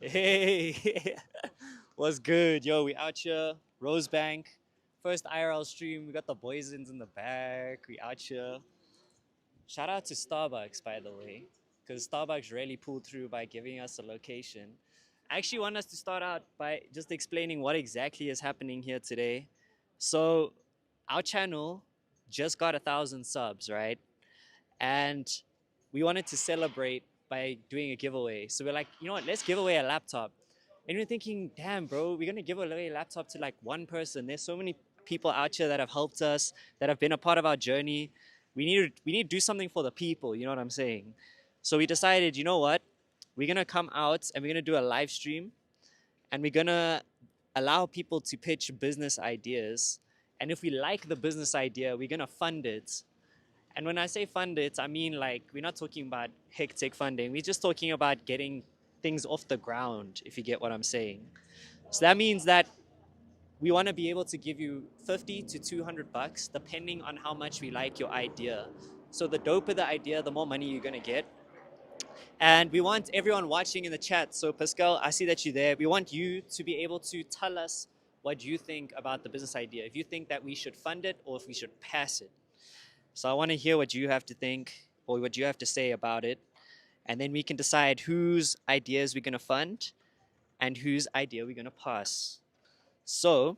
Hey, what's good? Yo, we out here, Rosebank. First IRL stream. We got the boysins in the back. We out here. Shout out to Starbucks, by the way, because Starbucks really pulled through by giving us a location. I actually want us to start out by just explaining what exactly is happening here today. So, our channel just got 1,000 subs, right? And we wanted to celebrate by doing a giveaway. So we're like, you know what, let's give away a laptop. And we're thinking, damn, bro, we're gonna give away a laptop to like one person. There's so many people out here that have helped us, that have been a part of our journey. We need to do something for the people, you know what I'm saying? So we decided, you know what, we're gonna come out and we're gonna do a live stream and we're gonna allow people to pitch business ideas. And if we like the business idea, we're gonna fund it. And when I say fund it, I mean like we're not talking about hectic funding. We're just talking about getting things off the ground, if you get what I'm saying. So that means that we want to be able to give you 50 to 200 bucks depending on how much we like your idea. So the doper the idea, the more money you're going to get. And we want everyone watching in the chat. So Pascal, I see that you're there. We want you to be able to tell us what you think about the business idea. If you think that we should fund it or if we should pass it. So I want to hear what you have to think or what you have to say about it. And then we can decide whose ideas we're going to fund and whose idea we're going to pass. So,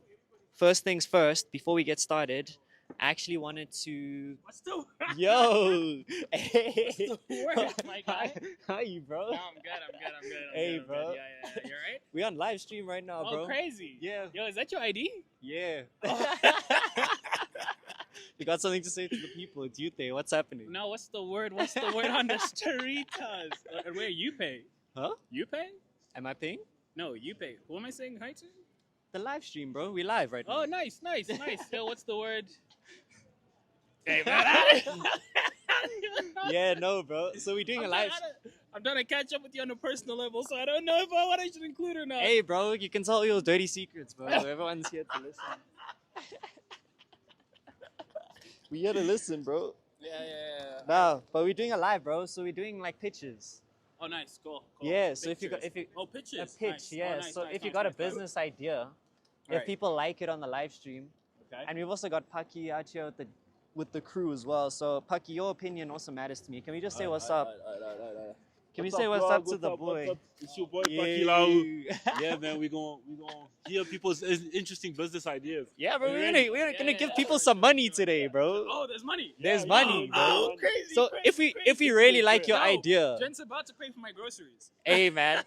first things first, before we get started, I actually wanted to... What's the word? Yo! Hey! What's the word, my guy? How are you, bro? No, I'm good. Hey, I'm bro. Good. Yeah. You alright? We're on live stream right now, bro. Oh, crazy. Yeah. Yo, is that your ID? Yeah. Oh. You got something to say to the people, do you think? What's happening? No, what's the word? What's the word on the streetas? Where you pay? Huh? You pay? Am I paying? No, you pay. Who am I saying hi to? The live stream, bro. We live right now. Oh, nice. Yo, what's the word? Hey, man. Yeah, no, bro. So we're doing a live... I'm trying to catch up with you on a personal level, so I don't know what I should include or not. Hey, bro, you can tell your dirty secrets, bro. Everyone's here to listen. We here to listen, bro. Yeah. No, but we're doing a live, bro. So we're doing like pitches. Oh, nice. Cool. Yeah. So if you pitches. a pitch, Nice. yeah. Oh, nice, So nice, if you nice, got a nice. business idea, if Right. people like it on the live stream, Okay. and we've also got Paki out here with the crew as well. So Paki, your opinion also matters to me. Can we just say what's up? Can we say what's up to the boy? What's up? It's your boy Yeah. Paki Lawu. Yeah, man, we gonna hear people's interesting business ideas. Yeah, bro. You We're ready? gonna give people some money today, bro. Oh, there's money. There's Yeah, money, yeah, bro. Oh, crazy. So crazy, if we really like your No, idea, Jen's about to pay for my groceries. hey man,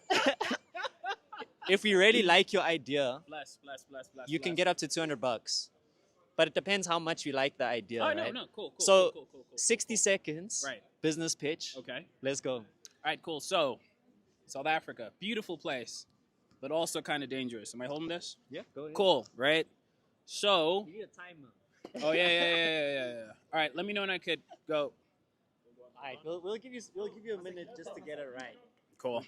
if we really like your idea, Bless. you can get up to 200 bucks. But it depends how much we like the idea, Oh, right? no, cool. So, cool. 60 seconds, Right. business pitch. Okay. Let's go. All right, cool. So, South Africa, beautiful place, but also kind of dangerous. Am I holding this? Yeah, go ahead. Cool, right? So, You need a timer. oh yeah. All right, let me know when I could go. All right, we'll give you a minute just to get it right. Cool.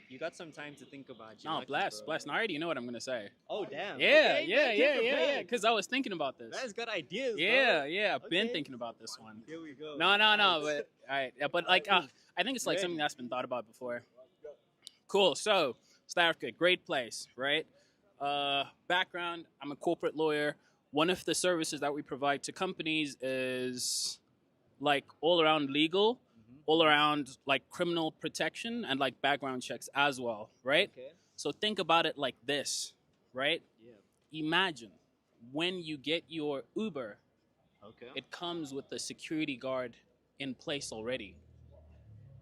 You got some time to think about it. No, bless. Now I already know what I'm gonna say. Oh damn. Yeah. Okay, Because I was thinking about this. Guys got ideas. Yeah. I've been Okay. thinking about this one. Here we go. No. But all right. Yeah, but like, I think it's like something that's been thought about before. Cool. So South Africa, great place, right? Background: I'm a corporate lawyer. One of the services that we provide to companies is like all around legal, all around like criminal protection and like background checks as well, right? Okay. So think about it like this, right? Yeah. Imagine when you get your Uber, Okay. it comes with a security guard in place already,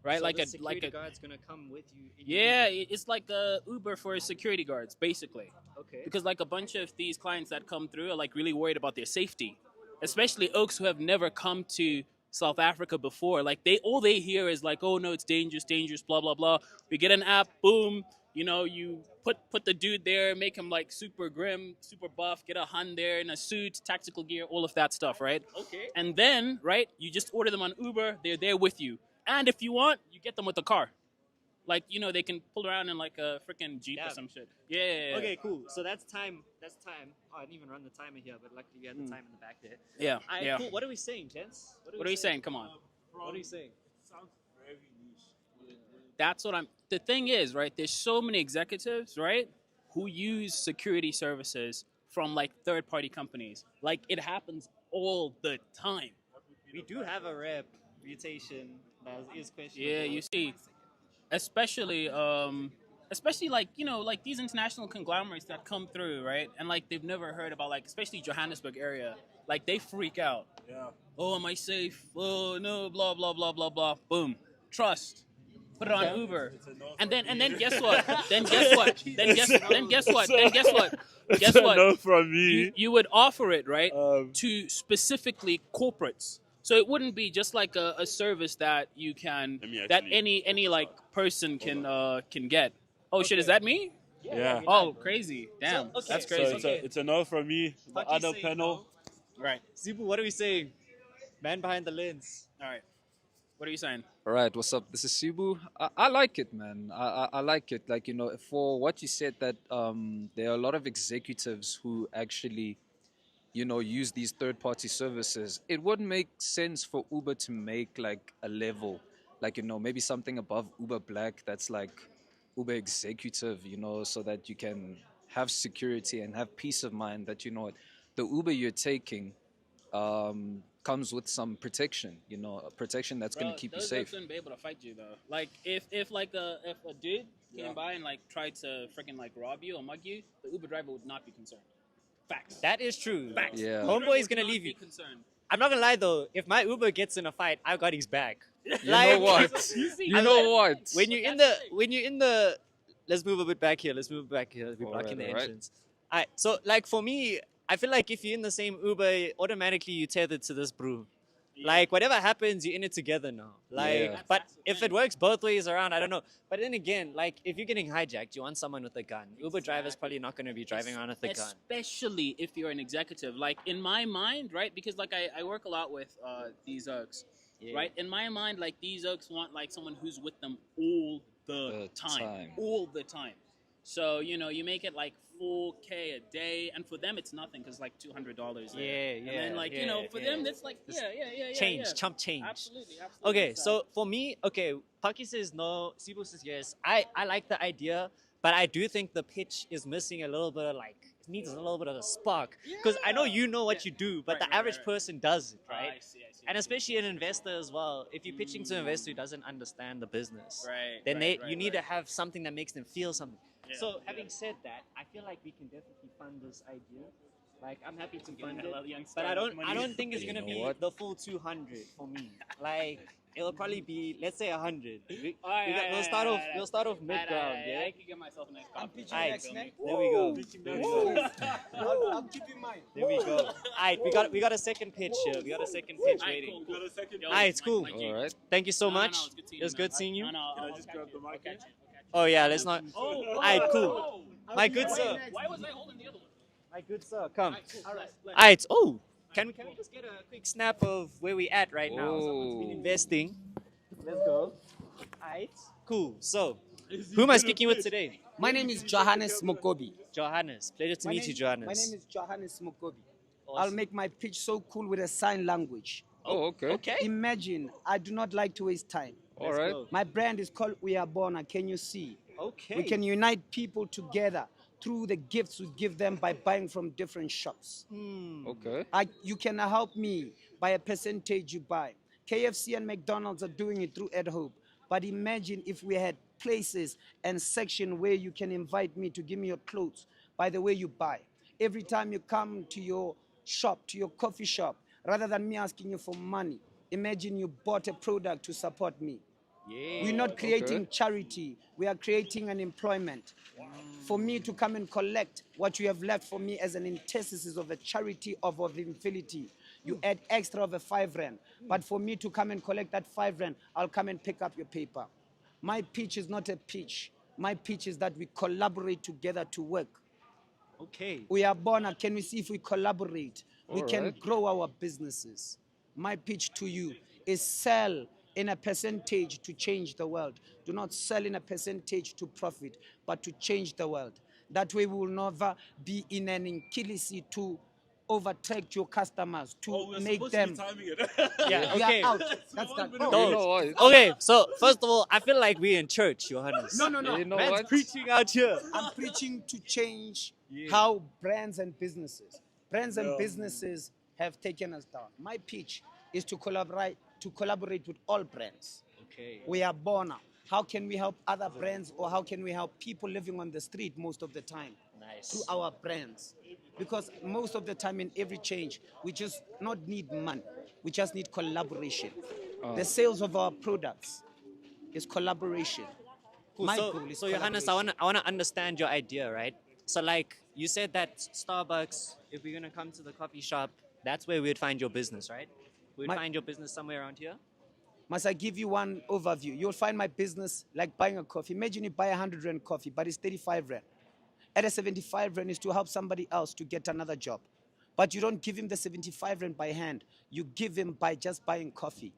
right? So like the a security guard's gonna come with you. In yeah, your it's like a Uber for security guards, basically. Okay. Because like a bunch of these clients that come through are like really worried about their safety, especially oaks who have never come to South Africa before. Like all they hear is like, oh no, it's dangerous, blah blah blah. We get an app, boom, you put the dude there, make him like super grim, super buff, get a hun there in a suit, tactical gear, all of that stuff, right? Okay. And then, right, you just order them on Uber, they're there with you. And if you want, you get them with a car. Like, they can pull around in like a freaking Jeep or Damn. some shit. Yeah. Okay, cool. So that's time. Oh, I didn't even run the timer here, but luckily you had the time in the back there. Yeah. All right, Yeah. cool. What are we saying, gents? What are you saying? Come on. What are you saying? Sounds very niche. That's what I'm. The thing is, right? There's so many executives, right, who use security services from like third-party companies. Like it happens all the time. We do have a reputation that is questionable. Yeah, you see, especially especially like like these international conglomerates that come through, right? And like they've never heard about like especially Johannesburg area. Like they freak out. Yeah. Oh, am I safe? Oh no, blah blah blah blah blah. Boom. Trust. Put it on Okay. Uber. It's a no And for then me. guess what? Then guess what? Then guess what? Then guess what? It's Guess a what? no from me. You would offer it, right? Um, To specifically corporates. So it wouldn't be just like a service that you can Let me that actually- any like person can get. Oh shit, is that me? Yeah. Oh, crazy. Damn. okay, That's So crazy. it's a no from me. The Paki other saying panel. Right. Zibu, what are we saying? Man behind the lens. All right. What are you saying? All right, what's up? This is Sibu. I like it, man. I like it. Like, for what you said that there are a lot of executives who actually, use these third-party services. It would make sense for Uber to make like a level, like, maybe something above Uber Black that's like Uber Executive, so that you can have security and have peace of mind that, the Uber you're taking comes with some protection, protection that's going to keep you those safe. shouldn't be able to fight you though. Like if like if a dude came by and like tried to freaking like rob you or mug you, the Uber driver would not be concerned. Facts. That is true. Facts. Yeah. Uber Homeboy is would gonna not leave be you. Concerned. I'm not gonna lie though, if my Uber gets in a fight, I got his back. You know what? You see, You know what? When you're in the let's move a bit back here. We're blocking the Alright. entrance. Alright, so like for me, I feel like if you're in the same Uber, automatically you tethered to this brew. Like whatever happens, you're in it together now. Like, Yeah. but That's the if thing. it works both ways around, I don't know. But then again, like if you're getting hijacked, you want someone with a gun. Uber driver's probably not going to be driving around with a gun. Especially if you're an executive. Like in my mind, right? Because like I work a lot with these oaks, Yeah. right? In my mind, like these oaks want like someone who's with them all the The time. time. All the time. So you make it like $4K a day, and for them it's nothing because like $200. Yeah, And then like for them that's like yeah. Change, yeah. chump change. Absolutely. Okay, so for me, Paki says no, Sibu says yes. I like the idea, but I do think the pitch is missing a little bit of like, it needs a little bit of a spark. Because I know you know what you do, but the average person doesn't, right? I see. And especially an investor as well. If you're pitching to an investor who doesn't understand the business, Right, then right, you need right. to have something that makes them feel something. Yeah, So yeah. having said that, I feel like we can definitely fund this idea. Like I'm happy to fund a lot of it, young but I startup don't money. think it's You gonna know be what? the full 200 for me. Like it'll probably be, let's say 100. We'll start off mid ground, yeah. I can get myself a nice coffee. pitching Alright, next, man. there we go. There we I'll keep in mind. There we go. Alright, we got a second pitch here. We got a second pitch waiting. Cool. Got a second. Yo, Alright, it's cool. my G. All right. Thank you so No, no, much. it's good seeing It was you, good man. seeing you. No, no, Can I I'll just catch grab you. the I'll mic? catch you. Oh yeah, let's not. Alright, cool. My good sir. Why was I holding the other one? My good sir, come. All right. Alright, oh. Can we just get a quick snap of where we at right now? Someone's been Oh. investing. Let's go. Alright, cool. So, who am I speaking with today? My name is Johannes Mokobi. Johannes. Pleasure to meet you, Johannes. My name is Johannes Mokobi. I'll Awesome. make my pitch so cool with a sign language. Oh, okay. Okay. Imagine, I do not like to waste time. All right. go. My brand is called We Are Born. Can you see? Okay. We can unite people together through the gifts we give them by buying from different shops. Okay. You can help me by a percentage you buy. KFC and McDonald's are doing it through AdHope. But imagine if we had places and section where you can invite me to give me your clothes by the way you buy. Every time you come to your shop, to your coffee shop, rather than me asking you for money, imagine you bought a product to support me. Yeah. We're not creating Okay. charity. We are creating an employment. For me to come and collect what you have left for me as an antithesis of a charity of infinity, you add extra of a 5 rand. But for me to come and collect that 5 rand, I'll come and pick up your paper. My pitch is not a pitch. My pitch is that we collaborate together to work. Okay. We are born. Can we see if we collaborate? We All can right. grow our businesses. My pitch to you is sell in a percentage to change the world. Do not sell in a percentage to profit, but to change the world. That way we will never be in an inquility to overtake your customers to Oh, we're make supposed them. to be timing it. Yeah, We okay. are out. That's that. minute. Oh, You know what? Okay, so first of all, I feel like we're in church, Johannes. no, no, no. You know Man's what? preaching out here. I'm preaching to change Yeah. how brands and businesses have taken us down. My pitch is to collaborate with all brands. Okay. We are born now. How can we help other brands, or how can we help people living on the street most of the time? Nice. Through our brands. Because most of the time in every change, we just not need money. We just need collaboration. The sales of our products is collaboration. Cool. My So, goal is so Johannes, collaboration. I wanna understand your idea, right? So like you said that Starbucks, if we're gonna come to the coffee shop, that's where we'd find your business, right? We'd My- find your business somewhere around here. Must I give you one overview? You'll find my business like buying a coffee. Imagine you buy 100 Rand coffee, but it's 35 Rand. At a 75 Rand is to help somebody else to get another job. But you don't give him the 75 Rand by hand. You give him by just buying coffee.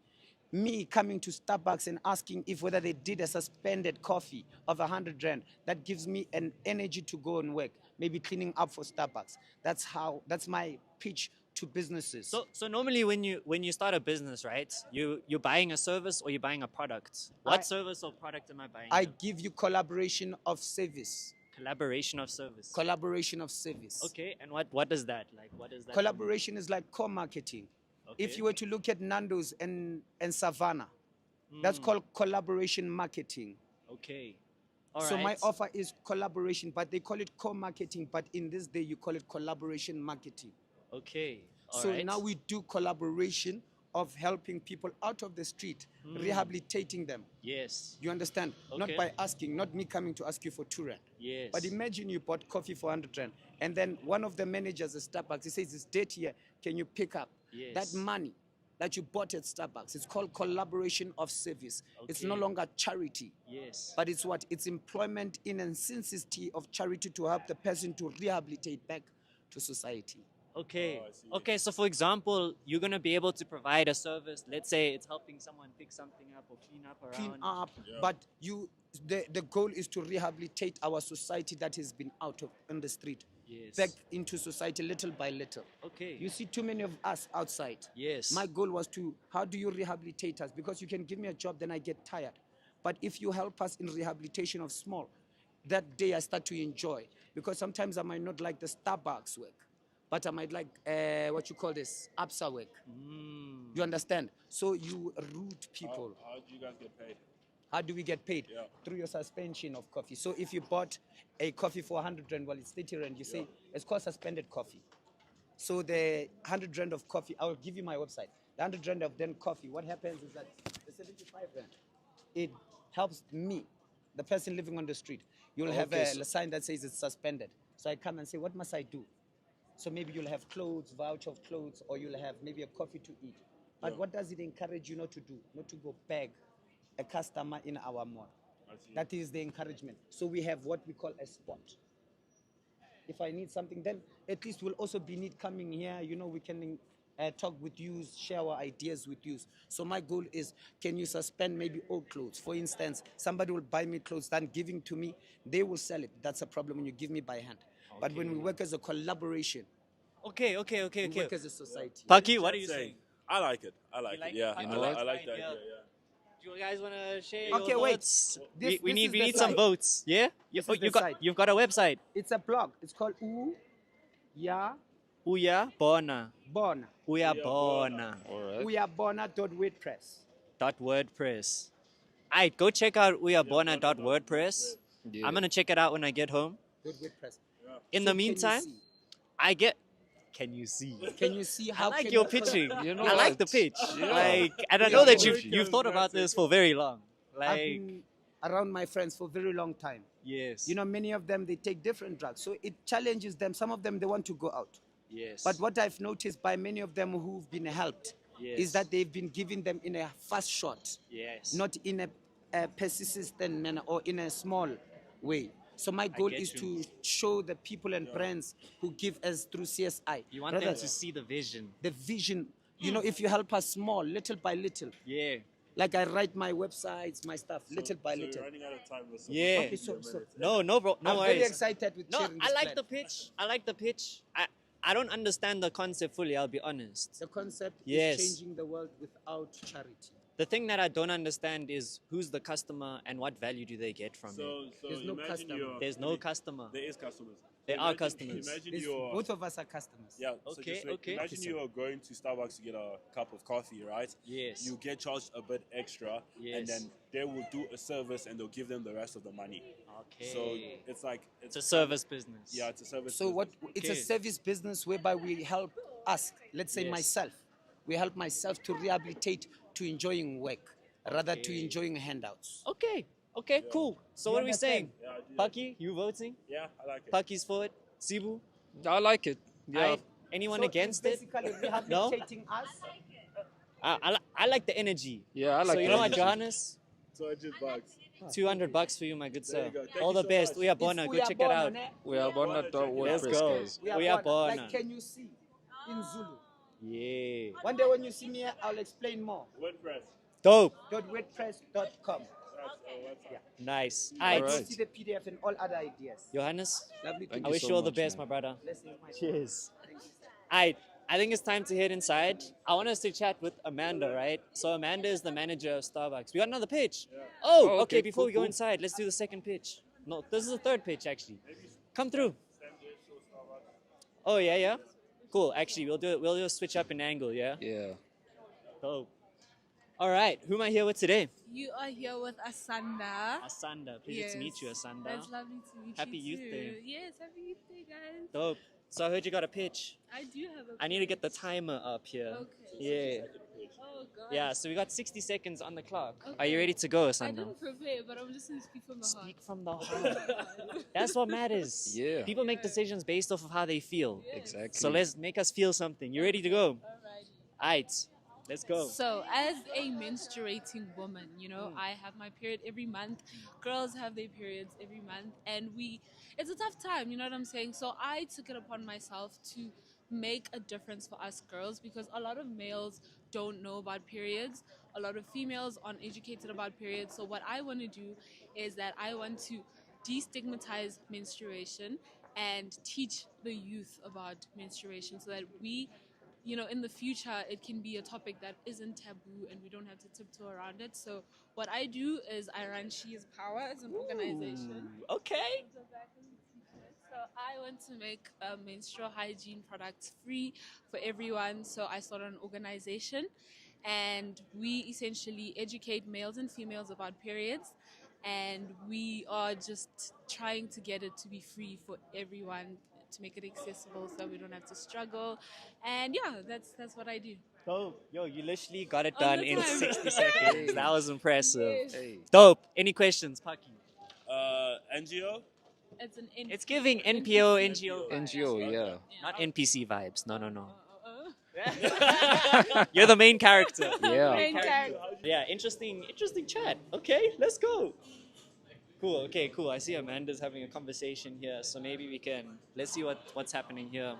Me coming to Starbucks and asking if whether they did a suspended coffee of 100 Rand, that gives me an energy to go and work, maybe cleaning up for Starbucks. That's my pitch to businesses. So normally when you start a business, right? You're buying a service or you're buying a product. What service or product am I buying? I here? give you collaboration of service. Collaboration of service. Collaboration of service. Okay, and what does that like? What does that? Collaboration is like co-marketing. Okay. If you were to look at Nando's and Savannah, that's called collaboration marketing. Okay. All So right. my offer is collaboration, but they call it co-marketing, but in this day you call it collaboration marketing. Okay. All So right. now we do collaboration of helping people out of the street, rehabilitating them. Yes. You understand? Not Okay. by asking, not me coming to ask you for 2 Rand. Yes. But imagine you bought coffee for 100 Rand, and then one of the managers at Starbucks, he says, it's dead here, can you pick up? Yes. That money that you bought at Starbucks, it's called collaboration of service. It's no Okay. longer charity, Yes. but it's what? It's employment in a necessity of charity to help the person to rehabilitate back to society. Okay. Okay. So for example, you're gonna be able to provide a service. Let's say it's helping someone pick something up or clean up around. Clean up, but the goal is to rehabilitate our society that has been out of on the street, Yes. back into society little by little. Okay. You see too many of us outside. Yes. My goal was to, how do you rehabilitate us? Because you can give me a job, then I get tired. But if you help us in rehabilitation of small, that day I start to enjoy. Because sometimes I might not like the Starbucks work, but I might like, what you call this, APSA work. You understand? So you root people. How do you guys get paid? How do we get paid? Yeah. Through your suspension of coffee. So if you bought a coffee for 100 Rand, well, it's 30 Rand, you say it's called suspended coffee. So the 100 Rand of coffee, I will give you my website. The 100 Rand of then coffee, what happens is that the 75 Rand, it helps me, the person living on the street. You'll have a sign that says it's suspended. So I come and say, what must I do? So maybe you'll have clothes, voucher of clothes, or you'll have maybe a coffee to eat. But what does it encourage you not to do? Not to go beg a customer in our mall. That is the encouragement. So we have what we call a spot. If I need something, then at least we'll also be need coming here. You know, we can talk with you, share our ideas with you. So my goal is, can you suspend maybe old clothes? For instance, somebody will buy me clothes, then giving to me, they will sell it. That's a problem when you give me by hand. But when we work as a collaboration, Okay. we work as a society. Paki, what are you saying? I like it. I like like it. Yeah, it? I You like, like I like the that. idea? Yeah. Do you guys want to share Okay, your wait. thoughts? This we is need the some site. votes. Yeah. This is the You've site. got a website. It's a blog. It's called Uya Uya Bona. Bona. Uya Bona. All right. Uyabona.wordpress. .wordpress. Alright, go check out uyabona.wordpress. Yeah. I'm gonna check it out when I get home. .wordpress. In So the meantime, I get. Can you see? can you see I how like can your you- pitching. You know I like what? the pitch. Yeah. Like, and I Yeah, know that very you've thought about this for very long. I've Like, been around my friends for a very long time. yes. You know, many of them, they take different drugs. So it challenges them. Some of them, they want to go out. Yes. But what I've noticed by many of them who've been helped Yes. is that they've been giving them in a fast shot, Yes. not in a persistent manner or in a small way. So my goal get is you. to show the people and brands who give us through CSI. You want them Brothers, to see the vision. the vision. You know, if you help us small, little by little, Yeah. like I write my websites, my stuff, little by So little. we're running out of time. Russell. Yeah. Okay, so No, bro. No I'm worries. very excited with No, sharing I this like plan. the pitch. I like the pitch. I don't understand the concept fully. I'll be honest. The concept Yes. is changing the world without charity. The thing that I don't understand is who's the customer and what value do they get from it. So There's no imagine customer. you're- There's no customer. There is customers. There So are imagine- customers. Imagine There's- you're both of us are customers. yeah. So Okay, just wait. okay. Imagine you're going to Starbucks to get a cup of coffee, right? Yes. You get charged a bit extra, Yes. and then they will do a service and they'll give them the rest of the money. Okay. So it's like it's a service business. Yeah, it's a service. So what? It's a Okay. service business whereby we help us. Let's say Yes. myself. We help myself to rehabilitate to enjoying work rather to Okay. enjoying handouts. Okay. Okay. Cool. So You what are we understand? saying? Yeah, I do. Paki, you voting? Yeah, I like it. Paki's for it. Sibu. I like it. Yeah. Aight. Anyone So against it's it? basically rehabilitating us. I like the energy. Yeah, I like so you the know what, energy. Johannes? $200. $200 for you, my good There sir. you go. Thank All you the so best. much. We are If Bona. we Go are check it born out. on it, We are born at Let's WordPress, go. guys. we are We are born. born. Like, can you see in Zulu? Yeah. One day when you see me, I'll explain more. WordPress. Dope. .wordpress.com. Nice. I Aight. Alright. see the PDF and all other ideas. Johannes, Lovely to Thank I you wish so you all the much, best, man. my brother. Blessings, my Cheers. Thank you, sir. I think it's time to head inside. I want us to chat with Amanda, right? So Amanda is the manager of Starbucks. We got another pitch. Oh, Oh, okay. okay, Before cool, we go cool. inside, let's do the second pitch. No, this is the third pitch actually. Come through. Oh yeah, yeah. Cool. Actually, we'll do it. We'll just switch up an angle. Yeah. Yeah. Dope. All right. Who am I here with today? You are here with Asanda. Asanda. Pleasure to meet you, Asanda. That's lovely to meet Happy you. Youth too. Day. Yes, happy Youth Day, guys. Dope. So I heard you got a pitch. I do have a. I need to get the timer up here. Okay. Yeah. Oh God. Yeah. So we got 60 seconds on the clock. Are Okay. you ready to go, I Asanda? didn't prepare, but I'm just gonna speak from the heart. Speak from the heart. That's what matters. Yeah. People make decisions based off of how they feel. Exactly. So let's make us feel something. You ready to go? Alrighty. Aight. Let's go. So, as a menstruating woman, you know, I have my period every month. Girls have their periods every month, and it's a tough time, you know what I'm saying? So, I took it upon myself to make a difference for us girls because a lot of males don't know about periods. A lot of females aren't educated about periods. So, what I want to do is that I want to destigmatize menstruation and teach the youth about menstruation so that we, you know, in the future, it can be a topic that isn't taboo and we don't have to tiptoe around it. So what I do is I run She is Power as an organization. Okay. So I want to make menstrual hygiene products free for everyone. So I started an organization and we essentially educate males and females about periods. And we are just trying to get it to be free for everyone, to make it accessible so we don't have to struggle. And yeah, that's what I do. Dope. Yo, you literally got it On done the in time. 60 seconds. That was impressive. Yes. Hey. Dope. Any questions, Paki? NGO. It's an It's giving NPO, NGO. NGO, yeah. Not NPC vibes. No, no, no. Uh-uh. You're the main character. Yeah. Main character. Yeah, interesting chat. Okay, let's go. Cool. Okay, cool. I see Amanda's having a conversation here, so maybe let's see what's happening here.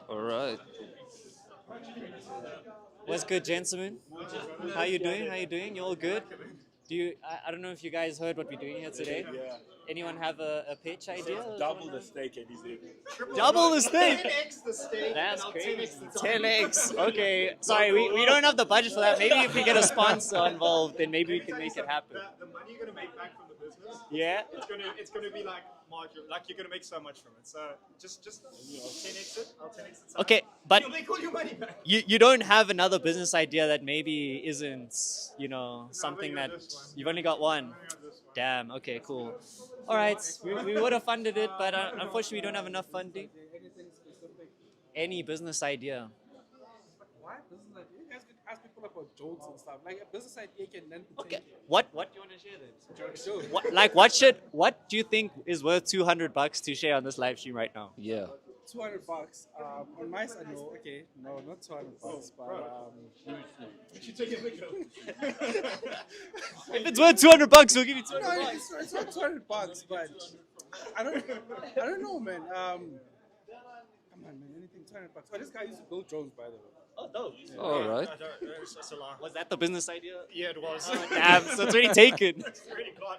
All right. What's good, gentlemen? How you doing? How you doing? You all good? I don't know if you guys heard what we're doing here today. Yeah. Anyone have a pitch idea? Double the steak and he's in. Double the steak. 10x the steak. That's and I'll crazy. 10x the time. 10x. Okay. Sorry, we don't have the budget for that. Maybe if we get a sponsor involved, then maybe we can make it happen. The money you're gonna make back from the business, Yeah. it's gonna be like market, like you're gonna make so much from it. So just 10x it. I'll 10x it. Okay, but You'll make all your money back. you don't have another business idea that maybe isn't, something got that this one. you've only got one. I got this one. Damn. Okay. Cool. All right. We would have funded it, but unfortunately, we don't have enough funding. Any business idea? Why business idea? You guys could ask people about jokes and stuff. Like a business idea can then Okay. What do you want to share then? jokes. Sure. What do you think is worth $200 to share on this live stream right now? Yeah. $200. On my side, no. Okay, no, not $200, but We should take a video. If it's worth $200, we'll give you $200. no, it's not $200, but I don't know, man. Come on, man. Anything $200. Oh, this guy used to build drones, by the way. Oh, dope. All right. That's a lie. Was that the business idea? Yeah, it was. Damn, so it's already taken. It's already gone.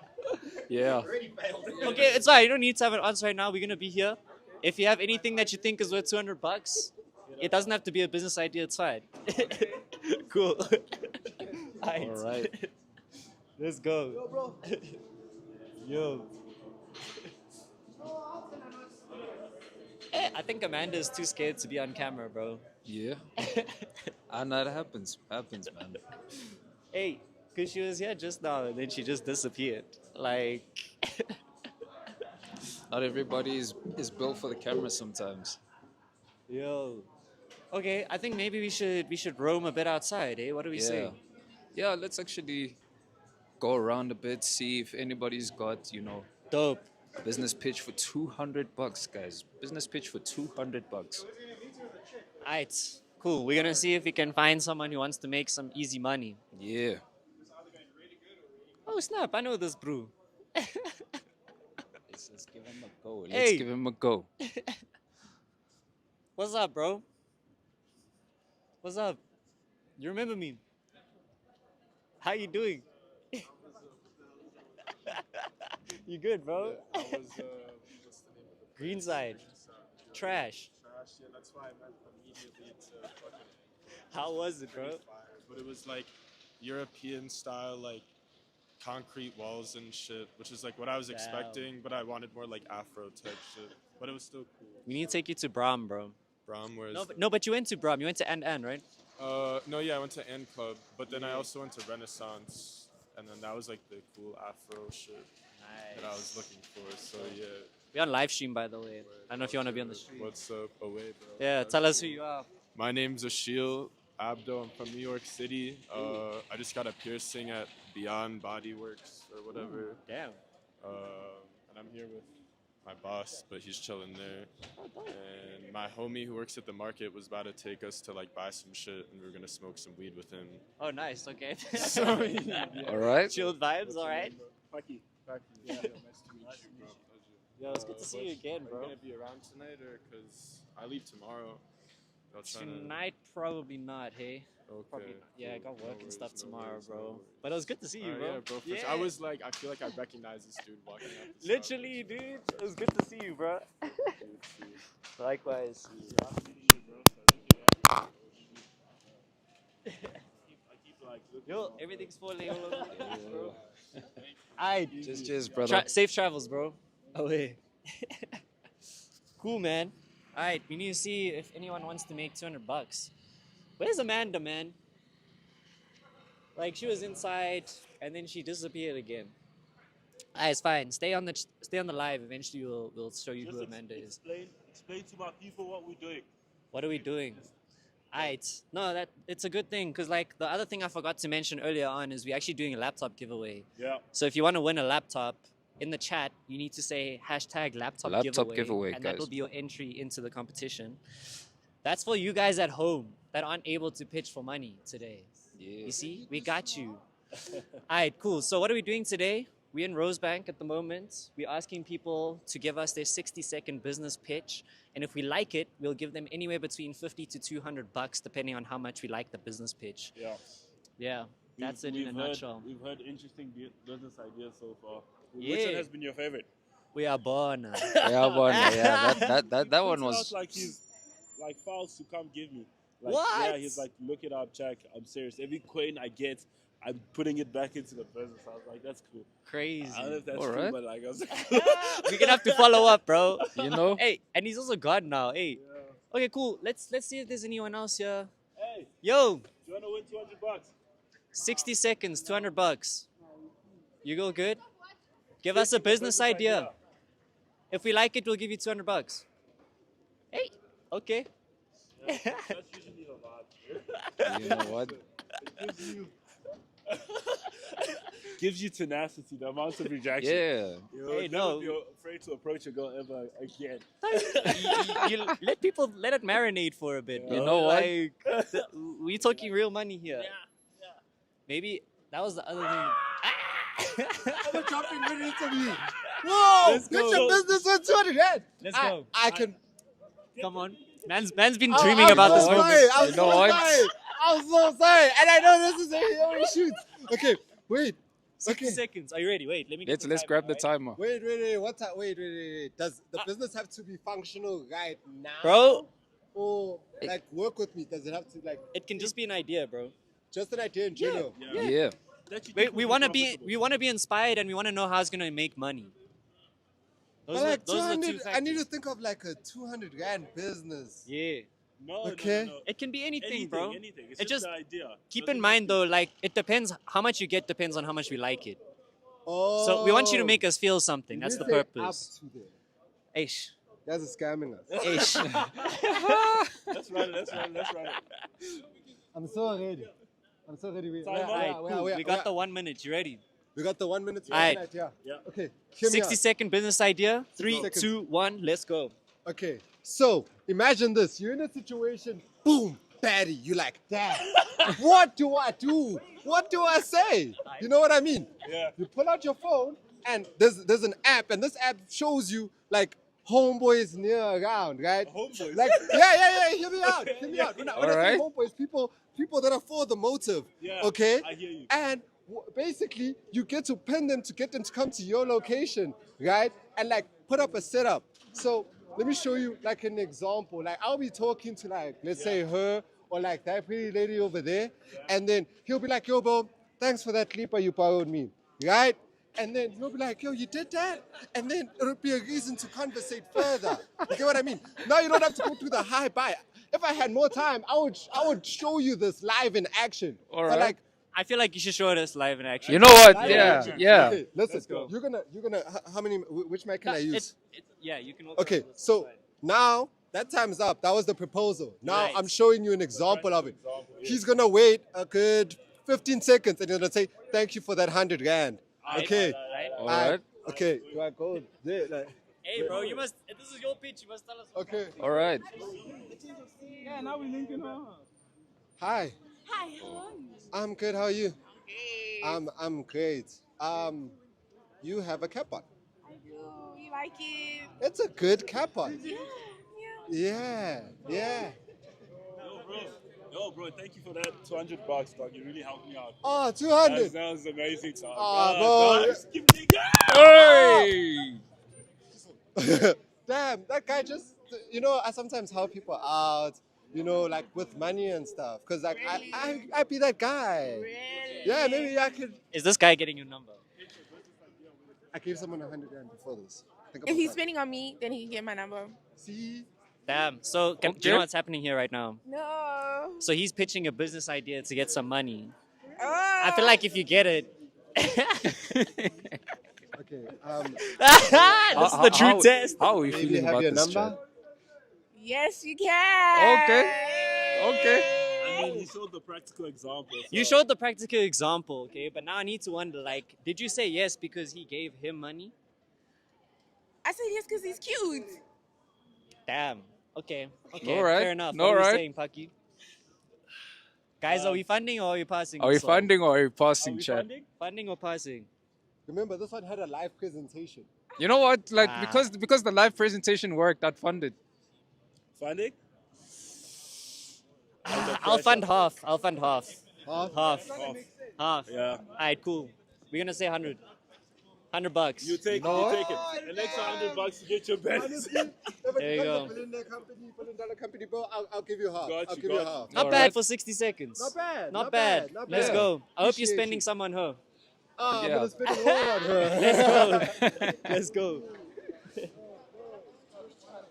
Yeah. Already failed. Okay, it's alright. You don't need to have an answer right now. We're gonna be here. if you have anything that you think is worth $200, it doesn't have to be a business idea. It's fine. Cool. All right. Let's go. Yo. I think Amanda is too scared to be on camera, bro. Yeah. I know it happens. Happens, man. Hey, because she was here just now and then she just disappeared. Like, Not everybody is built for the camera sometimes. yo. Okay, I think maybe we should roam a bit outside, eh? What do we say? Yeah, let's actually go around a bit, see if anybody's got, Dope. business pitch for $200, guys. Business pitch for $200. Alright, cool. We're gonna see if we can find someone who wants to make some easy money. Yeah. Oh snap! I know this brew. Let's give him a go. Let's Hey. give him a go. What's up, bro? What's up? You remember me? How you doing? You good, bro? I was, what's the name of the Greenside. Trash. trash? Yeah, that's why I went immediately to fucking How was it, bro? fire. But it was like European style, like concrete walls and shit, which is like what I was Damn. expecting, but I wanted more like Afro type shit. But it was still cool. We need to take you to Brahm, bro. Brom, where's No, but you went to Brahm. You went to N, right? no, yeah, I went to N Club, but then I also went to Renaissance, and then that was like the cool Afro shit that I was looking for. So yeah. We're on live stream, by the way. I don't know if you want to be on the stream. What's up, away, bro? Yeah, tell us who you are. My name's Ashil Abdo. I'm from New York City. I just got a piercing at Beyond Bodyworks or whatever. Damn. And I'm here with my boss, but he's chilling there. And my homie who works at the market was about to take us to like buy some shit, and we were gonna smoke some weed with him. Oh, nice. Okay. All right. Chilled vibes. All right. Paki. Yeah, nice to meet you, bro. Yo, it's good to see you again, Are bro. you gonna be around tonight, or cause I leave tomorrow? I'll try to- Tonight, probably not. Hey. Okay. Probably. Yeah, I got cool. work No and stuff worries, no tomorrow, worries, no bro. worries. But it was good to see you, bro. Yeah, bro. For sure. I was like, I feel like I recognize this dude walking out. The shop. Literally, dude. It was good to see you, bro. Likewise. Yo, everything's falling all over the place, bro. Aight. Cheers, brother. Safe travels, bro. Away. Cool, man. Alright, we need to see if anyone wants to make $200. Where's Amanda, man? Like, she was inside and then she disappeared again. It's fine. Stay on the live. Eventually, we'll show you who Amanda is. Explain to my people what we're doing. What are we doing? Alright. No, it's a good thing because like the other thing I forgot to mention earlier on is we're actually doing a laptop giveaway. Yeah. So if you want to win a laptop, in the chat you need to say hashtag laptop giveaway, and that guys. will be your entry into the competition. That's for you guys at home that aren't able to pitch for money today. Yeah. You see, we got you. Alright, cool. So what are we doing today? We're in Rosebank at the moment. We're asking people to give us their 60-second business pitch. And if we like it, we'll give them anywhere between $50 to $200, depending on how much we like the business pitch. Yeah. Yeah, that's it in a nutshell. We've heard interesting business ideas so far. Yeah. Which one has been your favorite? We are born. Yeah, one. Yeah, that one was. Sounds like he's like files to come give me. Like, What? Yeah, he's like, look it up, check. I'm serious. Every coin I get, I'm putting it back into the business. I was like, that's cool. Crazy. I don't know if that's All true, right. but like, I was like, We're gonna have to follow up, bro. You know. Hey, and he's also God now. Hey. yeah. Okay, cool. Let's see if there's anyone else here. Hey, Yo, do you want to win $200? 60 seconds, $200. You go good? Give us a business idea. If we like it, we'll give you $200. Hey, okay. Yeah, that's usually the vibe. You know what? Gives you tenacity, the amount of rejection. Yeah. You'll Hey, never no. be afraid to approach a girl ever again. you let it marinate for a bit. You know what? Like, we talking real money here. Yeah. Maybe that was the other thing. You're jumping right into me. Whoa! Let's Get go. your business on 200. Let's go. I can. Come on. Man's been I'm dreaming about so this moment. sorry. I'm You know so what? sorry. I'm so sorry. And I know this is a shoot. Okay, wait. 60 Okay. seconds. Are you ready? Wait, let me get Let's the let's timer, grab the alright? timer. Wait. Wait. Does the business have to be functional right now? Bro. Or like work with me? Does it have to like It can just be an idea, bro. just an idea in general? Yeah. That you We, think we will want to profitable. we want to be inspired, and we want to know how it's gonna make money. Those But are, like those are the 200, two I need to factors. think of like a 200 grand business. Yeah. No, Okay. no. It can be anything, Anything, bro. anything. It's It just just the idea. keep Doesn't in have mind to- though, like it depends how much you get depends on how much we like it. Oh. So we want you to make us feel something. That's You the say purpose. Up to there. Aish. You guys are scamming us. Aish. Let's run it. I'm so ready. Wait, Time wait, up. Alright, wait, cool. wait, We got wait. the 1 minute. You ready? We got the 1 minute. Alright. Yeah. Yeah. Okay. Hear me 60 out. second business idea. 3, seconds. 2, 1, let's go. Okay. So imagine this. You're in a situation. Boom. Baddie. You like, damn. What do I do? What do I say? You know what I mean? Yeah. You pull out your phone and there's an app, and this app shows you like homeboys near around, right? Homeboys? Like yeah. Hear me out. When I say Alright. homeboys, people that are for the motive. Yeah, Okay. I hear you. And basically, you get to pin them to get them to come to your location, right? And like put up a setup. So let me show you like an example. Like I'll be talking to like let's say her or like that pretty lady over there, and then he'll be like, "Yo, bro, thanks for that clipper you borrowed me," right? And then he'll be like, "Yo, you did that?" And then it'll be a reason to conversate further. You get what I mean? Now you don't have to go through the high buy. If I had more time, I would show you this live in action. All But right. like, I feel like you should show us live in action. You know what? live in Yeah, action. yeah. Okay, listen. Let's go. You're gonna. How many? Which mic can I use? Yeah, you can. Okay, so now that time's up. That was the proposal. Now Right. I'm showing you an example of it. He's gonna wait a good 15 seconds and he's gonna say, "Thank you for that 100 rand." Okay. All right. Okay. Do I go there? Like, Hey, bro, you must. This is your pitch. You must tell us. okay. All right. Yeah, now we're linking her. Hi. Hi, how are you? I'm good. How are you? I'm great. You have a cap on. I do. You like it? It's a good cap on. Yeah. Yeah. Yo, bro, thank you for that $200, dog. You really helped me out. Oh, 200. That was amazing, dog. Oh, bro. Nice. Give me Hey! Damn, that guy just, I sometimes help people out, like with money and stuff. Because like, I be that guy. Really? Yeah, maybe I could. Is this guy getting your number? I gave someone 100 grand before this. Think If about he's that. spending on me, then he can get my number. See? Damn. So, do you Okay. know what's happening here right now? No. So he's pitching a business idea to get some money. Oh. I feel like if you get it, Okay. this is the true test. How are we Maybe feeling have about your this, number? chat? Yes, you can. Okay. I mean, he showed the practical example. You so- showed the practical example, okay? But now I need to wonder, like, did you say yes because he gave him money? I said yes because he's cute. Damn. Okay. Okay. All right. Fair enough. All What are we right. saying, Paki? Guys, are we funding or are we passing? Are we this one? funding or are we Are passing, we chat? funding? Funding or passing? Remember, this one had a live presentation. You know what? Like Ah. because the live presentation worked, I'd fund it. Funding? I'll fund half. I'll fund half. Half? Half. Half. Yeah. Alright, cool. We're gonna say 100. $100. You take it. An extra $100 to get your best. Honestly, if it There you becomes go. a $1 company, bro, I'll give you half. Got I'll you, give you got half. Not All bad right. for 60 seconds. Not bad. Not bad. Not Let's bad. go. I hope you're Appreciate spending you. some on her. I'm Yeah. gonna spend it all on her. Let's go. Let's go.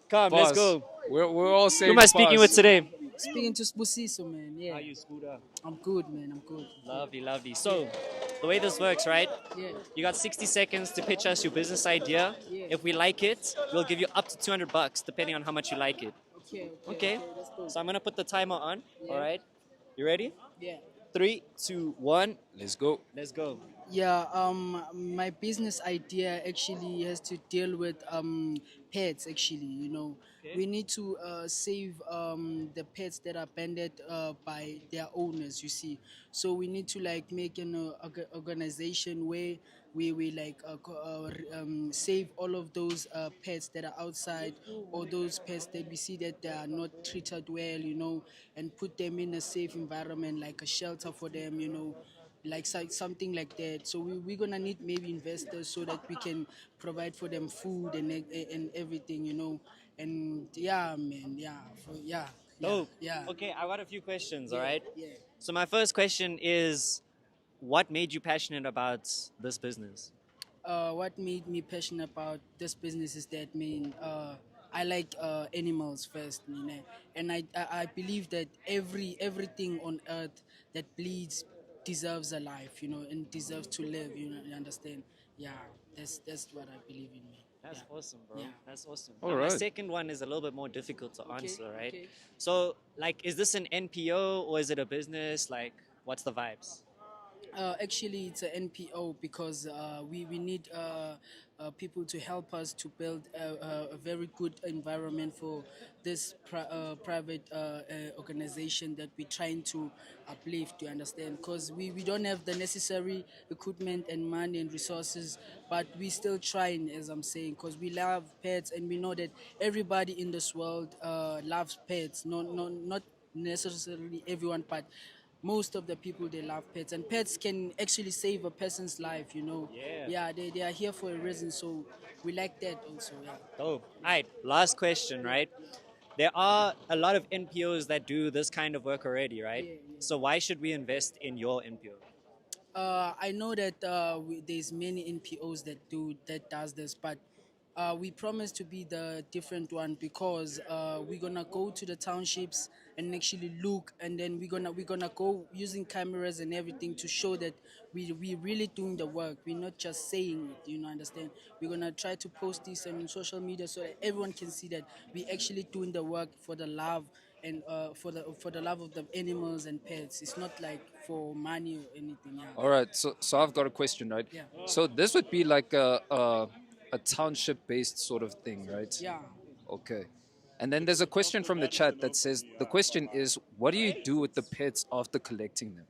Come, let's Pass. go. We're all saying Who am I speaking with pass. today? Speaking to Spusiso, man. Yeah. How you, Scooter? I'm good, man. I'm good. Lovely, lovely. So, the way this works, right? Yeah. You got 60 seconds to pitch us your business idea. Yeah. If we like it, we'll give you up to $200, depending on how much you like it. Okay? Let's go. So I'm gonna put the timer on. Yeah. All right. You ready? Yeah. 3, 2, 1. Let's go. Let's go. Yeah, my business idea actually has to deal with pets. Actually, we need to save the pets that are abandoned by their owners. You see, so we need to like make an organization where we like save all of those pets that are outside, or those pets that we see that they are not treated well, and put them in a safe environment, like a shelter for them, like something like that. So we're gonna need maybe investors so that we can provide for them food and everything, you know. And yeah, man, Dope. yeah. Okay, I got a few questions, Yeah, all right? yeah. So my first question is, what made you passionate about this business? What made me passionate about this business is that, man, I like animals first, you know, and I believe that everything on earth that bleeds deserves a life, you know, and deserves to live. You understand? Yeah, that's what I believe in, me. That's Yeah. awesome, bro. Yeah. That's awesome. All Now, my right. second one is a little bit more difficult to answer, right? okay. So, like, is this an NPO or is it a business? Like, what's the vibes? Actually, it's an NPO because we need people to help us to build a very good environment for this private organization that we're trying to uplift, you understand? Because we don't have the necessary equipment and money and resources, but we still trying, as I'm saying, because we love pets and we know that everybody in this world loves pets. Not necessarily everyone, but most of the people, they love pets, and pets can actually save a person's life, you know. Yeah. They are here for a reason, so we like that also. Yeah. Dope. All right, last question, right? There are a lot of NPOs that do this kind of work already, right? So why should we invest in your NPO? I know that there's many NPOs that does this, but we promise to be the different one because we're gonna go to the townships and actually look, and then we're gonna go using cameras and everything to show that we really doing the work. We're not just saying it, you know. Understand? We're gonna try to post this on social media so that everyone can see that we actually doing the work for the love and for the love of the animals and pets. It's not like for money or anything. Yeah. All right, so I've got a question, right? Yeah. So this would be like a township-based sort of thing, right? Yeah. Okay. And then there's a question from the chat that says the question is, what do you do with the pets after collecting them?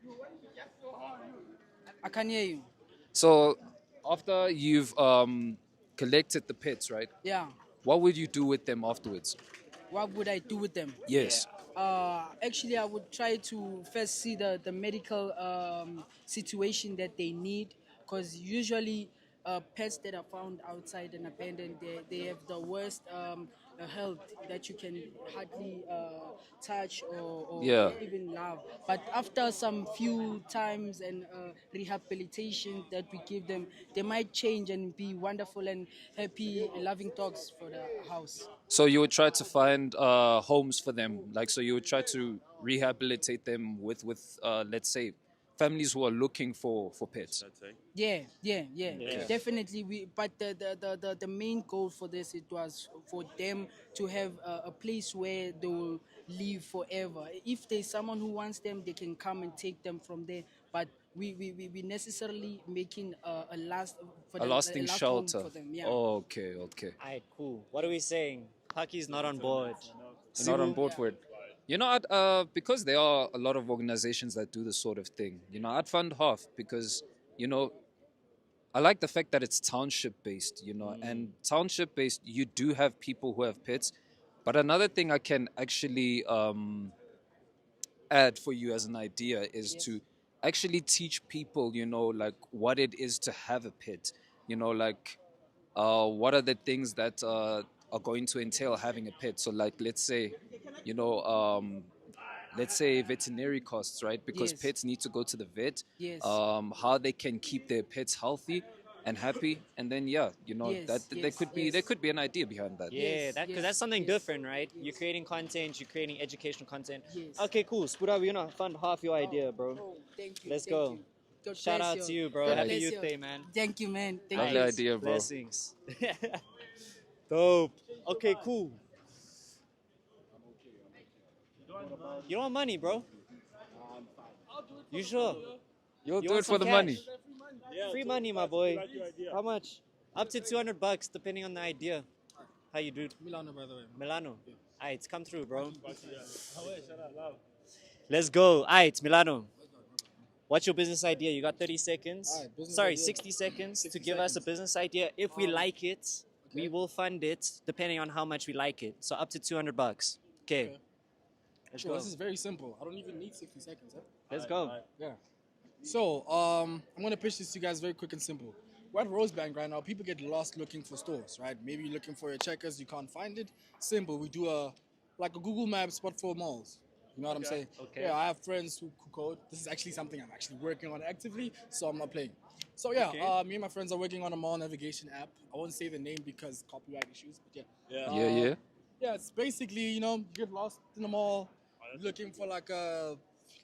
I can hear you. So after you've collected the pets, right? Yeah. What would you do with them afterwards? What would I do with them? Yes. Actually, I would try to first see the medical situation that they need, because usually pets that are found outside and abandoned, they have the worst health that you can hardly touch or Yeah. even love. But after some few times and rehabilitation that we give them, they might change and be wonderful and happy, loving dogs for the house. So you would try to find homes for them, like so you would try to rehabilitate them with let's say families who are looking for pets. Yeah, Yeah. definitely. But the main goal for this, it was for them to have a place where they will live forever. If there's someone who wants them, they can come and take them from there. But we necessarily making a last for A them, lasting last shelter. home for them. Yeah. Okay, okay. Alright, cool. What are we saying? Paki's not on board. Not on board for it. You know, because there are a lot of organizations that do this sort of thing. You know, I'd fund half because, you know, I like the fact that it's township based. You know, and township based, you do have people who have pets. But another thing I can actually add for you as an idea is to actually teach people, you know, like what it is to have a pet. You know, like what are the things that are going to entail having a pet. So, like, let's say, you know, let's say veterinary costs, right? Because Yes. pets need to go to the vet. Yes. How they can keep their pets healthy and happy, and then yeah, you know, Yes, that there yes, could be yes. there could be an idea behind that. Yeah, because that's something different, right? You're creating content, you're creating educational content. Okay, cool. Spuda, we're gonna fund half your idea, bro. Thank you. Let's thank go. you. God Shout bless out to you, bro. God Happy bless Youth you. Day, man. Thank you, man. Thank Lovely you. idea, bro. Blessings. Dope. Okay, cool. You don't want money, bro? You sure? You'll You do want it for some the cash? money. Free money, my boy. How much? Up to $200, depending on the idea. How you do? Milano, by the way. Milano. Alright, come through, bro. Let's go. Alright, Milano. What's your business idea? You got 30 seconds. Alright, business Sorry, idea. 60 seconds 60 to give us a seconds. business idea. If we like it, we will fund it depending on how much we like it. So up to $200. Okay. Let's Sure, go. this is very simple. I don't even need 60 seconds. Huh? Let's go. Yeah. So, I'm gonna pitch this to you guys very quick and simple. We're at Rosebank right now. People get lost looking for stores, right? Maybe you're looking for your checkers, you can't find it. Simple. We do a Google Maps, but for malls. You know what I'm saying? Okay. Yeah, I have friends who code. This is actually something I'm actually working on actively, so I'm not playing. So yeah, Okay. me and my friends are working on a mall navigation app. I won't say the name because copyright issues, but yeah. Yeah. Yeah, it's basically, you get lost in the mall, looking for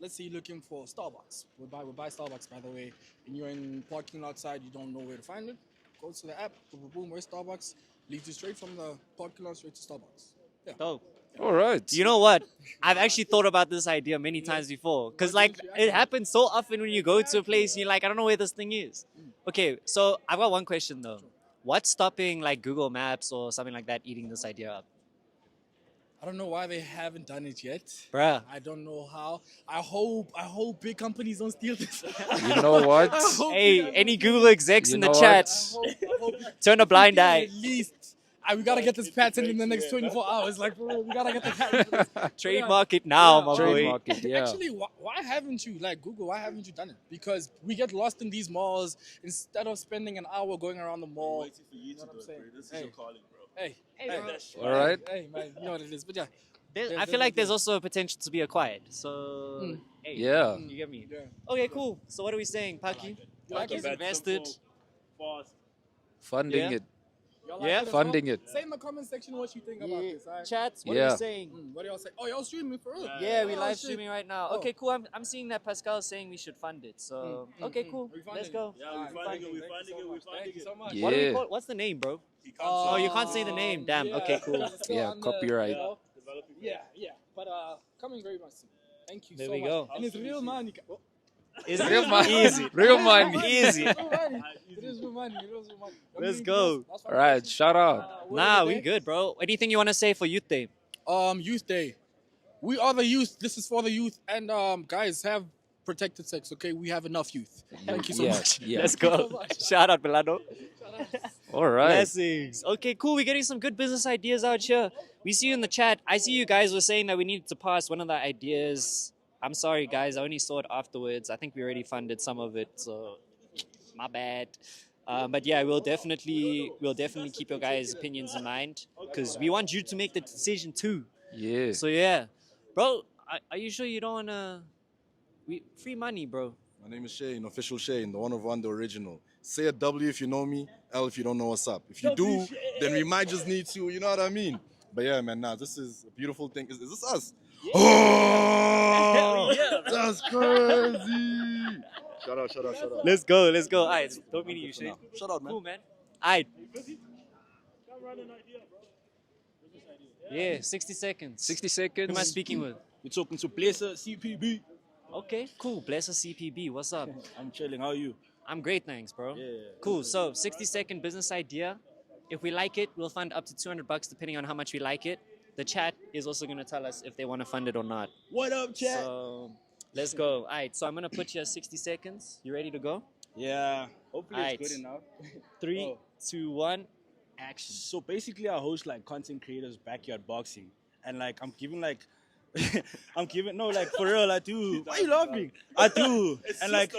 let's say you're looking for Starbucks. We buy Starbucks, by the way, and you're in parking outside, you don't know where to find it. Go to the app, boom, boom, boom, where's Starbucks? Leads you straight from the parking lot straight to Starbucks. Yeah. Dope. All right. You know what? I've actually thought about this idea many times before. Because, like, it happens so often when you go to a place and you're like, I don't know where this thing is. Okay, so I've got one question, though. What's stopping, like, Google Maps or something like that eating this idea up? I don't know why they haven't done it yet. Bruh. I don't know how. I hope big companies don't steal this. You know what? Hey, any Google execs You in the know chat, I hope turn a blind eye. At least. We gotta get this patent in the next 24 hours. Like, bro, we gotta get the patent. Trademark it now, my boy. Trademark it, yeah. Actually, why haven't you, Google, why haven't you done it? Because we get lost in these malls instead of spending an hour going around the mall. Waiting for you to do it, bro. This is your calling, bro. Hey, All right. Hey, man, you know what it is. But yeah. I feel like there's also a potential to be acquired. So, hey, Yeah. you get me? Yeah. Okay, cool. So what are we saying, Paki? Paki's invested. Fast. Funding Yeah. it. Y'all Yeah. it as Funding well? it. Say in the comment section what you think about this. All right? Chats, what are Yeah. you saying? What do y'all say? Oh, y'all streaming for real? Yeah, we Oh, live shit. streaming right now. Oh. Okay, cool. I'm seeing that Pascal is saying we should fund it. So okay, cool. We funding Let's it. go. Yeah, Alright, we're funding it. We're Thank funding you it. so We're much. funding Thank you it. so much. What do we Yeah. call? What's the name, bro? He can't Oh, you can't say the name. Damn. Yeah, Okay, cool. because it's still Yeah, on the- copyright. Developing. Yeah. But coming very much soon. Thank you There so we much. go. And it's real money. Is Real money. easy? Real money. Easy. It is real money. It is real money. Let's go. All right. Shout out. Nah, we good, bro. Anything you want to say for Youth Day? Youth day. We are the youth. This is for the youth. And guys, have protected sex, okay? We have enough youth. Thank you so Yeah, much. yeah. Let's go. Shout out, Belado. All right. Blessings. Okay, cool. We're getting some good business ideas out here. We see you in the chat. I see you guys were saying that we needed to pass one of the ideas. I'm sorry, guys. I only saw it afterwards. I think we already funded some of it, so my bad. But yeah, we'll definitely keep your guys' opinions in mind because we want you to make the decision too. Yeah. So yeah, bro, are you sure you don't wanna? Free money, bro. My name is Shane, official Shane, the one of one, the original. Say a W if you know me, L if you don't know what's up. If you do, then we might just need to, you know what I mean? But yeah, man, this is a beautiful thing. Is this us? Yeah. Oh, Yeah, bro. that's crazy. Shout out. Let's go. All right, don't mean you, Shane. Shout out, man. Cool, man. All right. Yeah, 60 seconds. 60 Who am I seconds. speaking with? We're talking to Blazer CPB. Okay, cool. Bless us, CPB. What's up? I'm chilling. How are you? I'm great, thanks, bro. Yeah. Cool. So, 60-second business idea. If we like it, we'll fund up to $200 depending on how much we like it. The chat is also going to tell us if they want to fund it or not. What up, chat? So, let's go. All right, so I'm going to put you at 60 seconds. You ready to go? Yeah. Hopefully Alright. it's good enough. 3, Oh. 2, 1, action. So basically, I host like content creators backyard boxing, and like I'm giving for real. I do. Why are you laughing? I do. And like,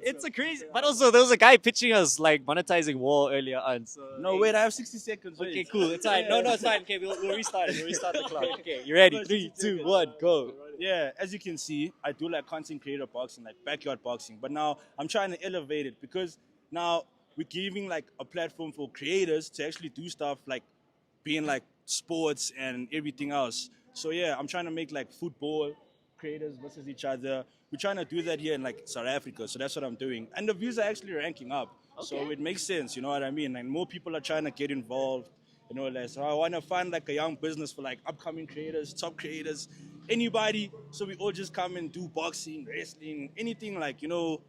It's a crazy, but also there was a guy pitching us like monetizing war earlier on. So no, hey. wait, I have 60 seconds. Okay, wait. cool. It's fine. No, it's fine. Okay, we'll restart it. We'll restart the clock. Okay, you ready? 3, 2, 1, go. Yeah, as you can see, I do like content creator boxing, like backyard boxing. But now I'm trying to elevate it because now we're giving like a platform for creators to actually do stuff like being like sports and everything else. So yeah, I'm trying to make like football creators versus each other. We're trying to do that here in like South Africa. So that's what I'm doing. And the views are actually ranking up. So it makes sense, you know what I mean? And more people are trying to get involved, you know, like, so I want to find like a young business for like upcoming creators, top creators, anybody. So we all just come and do boxing, wrestling, anything like, you know,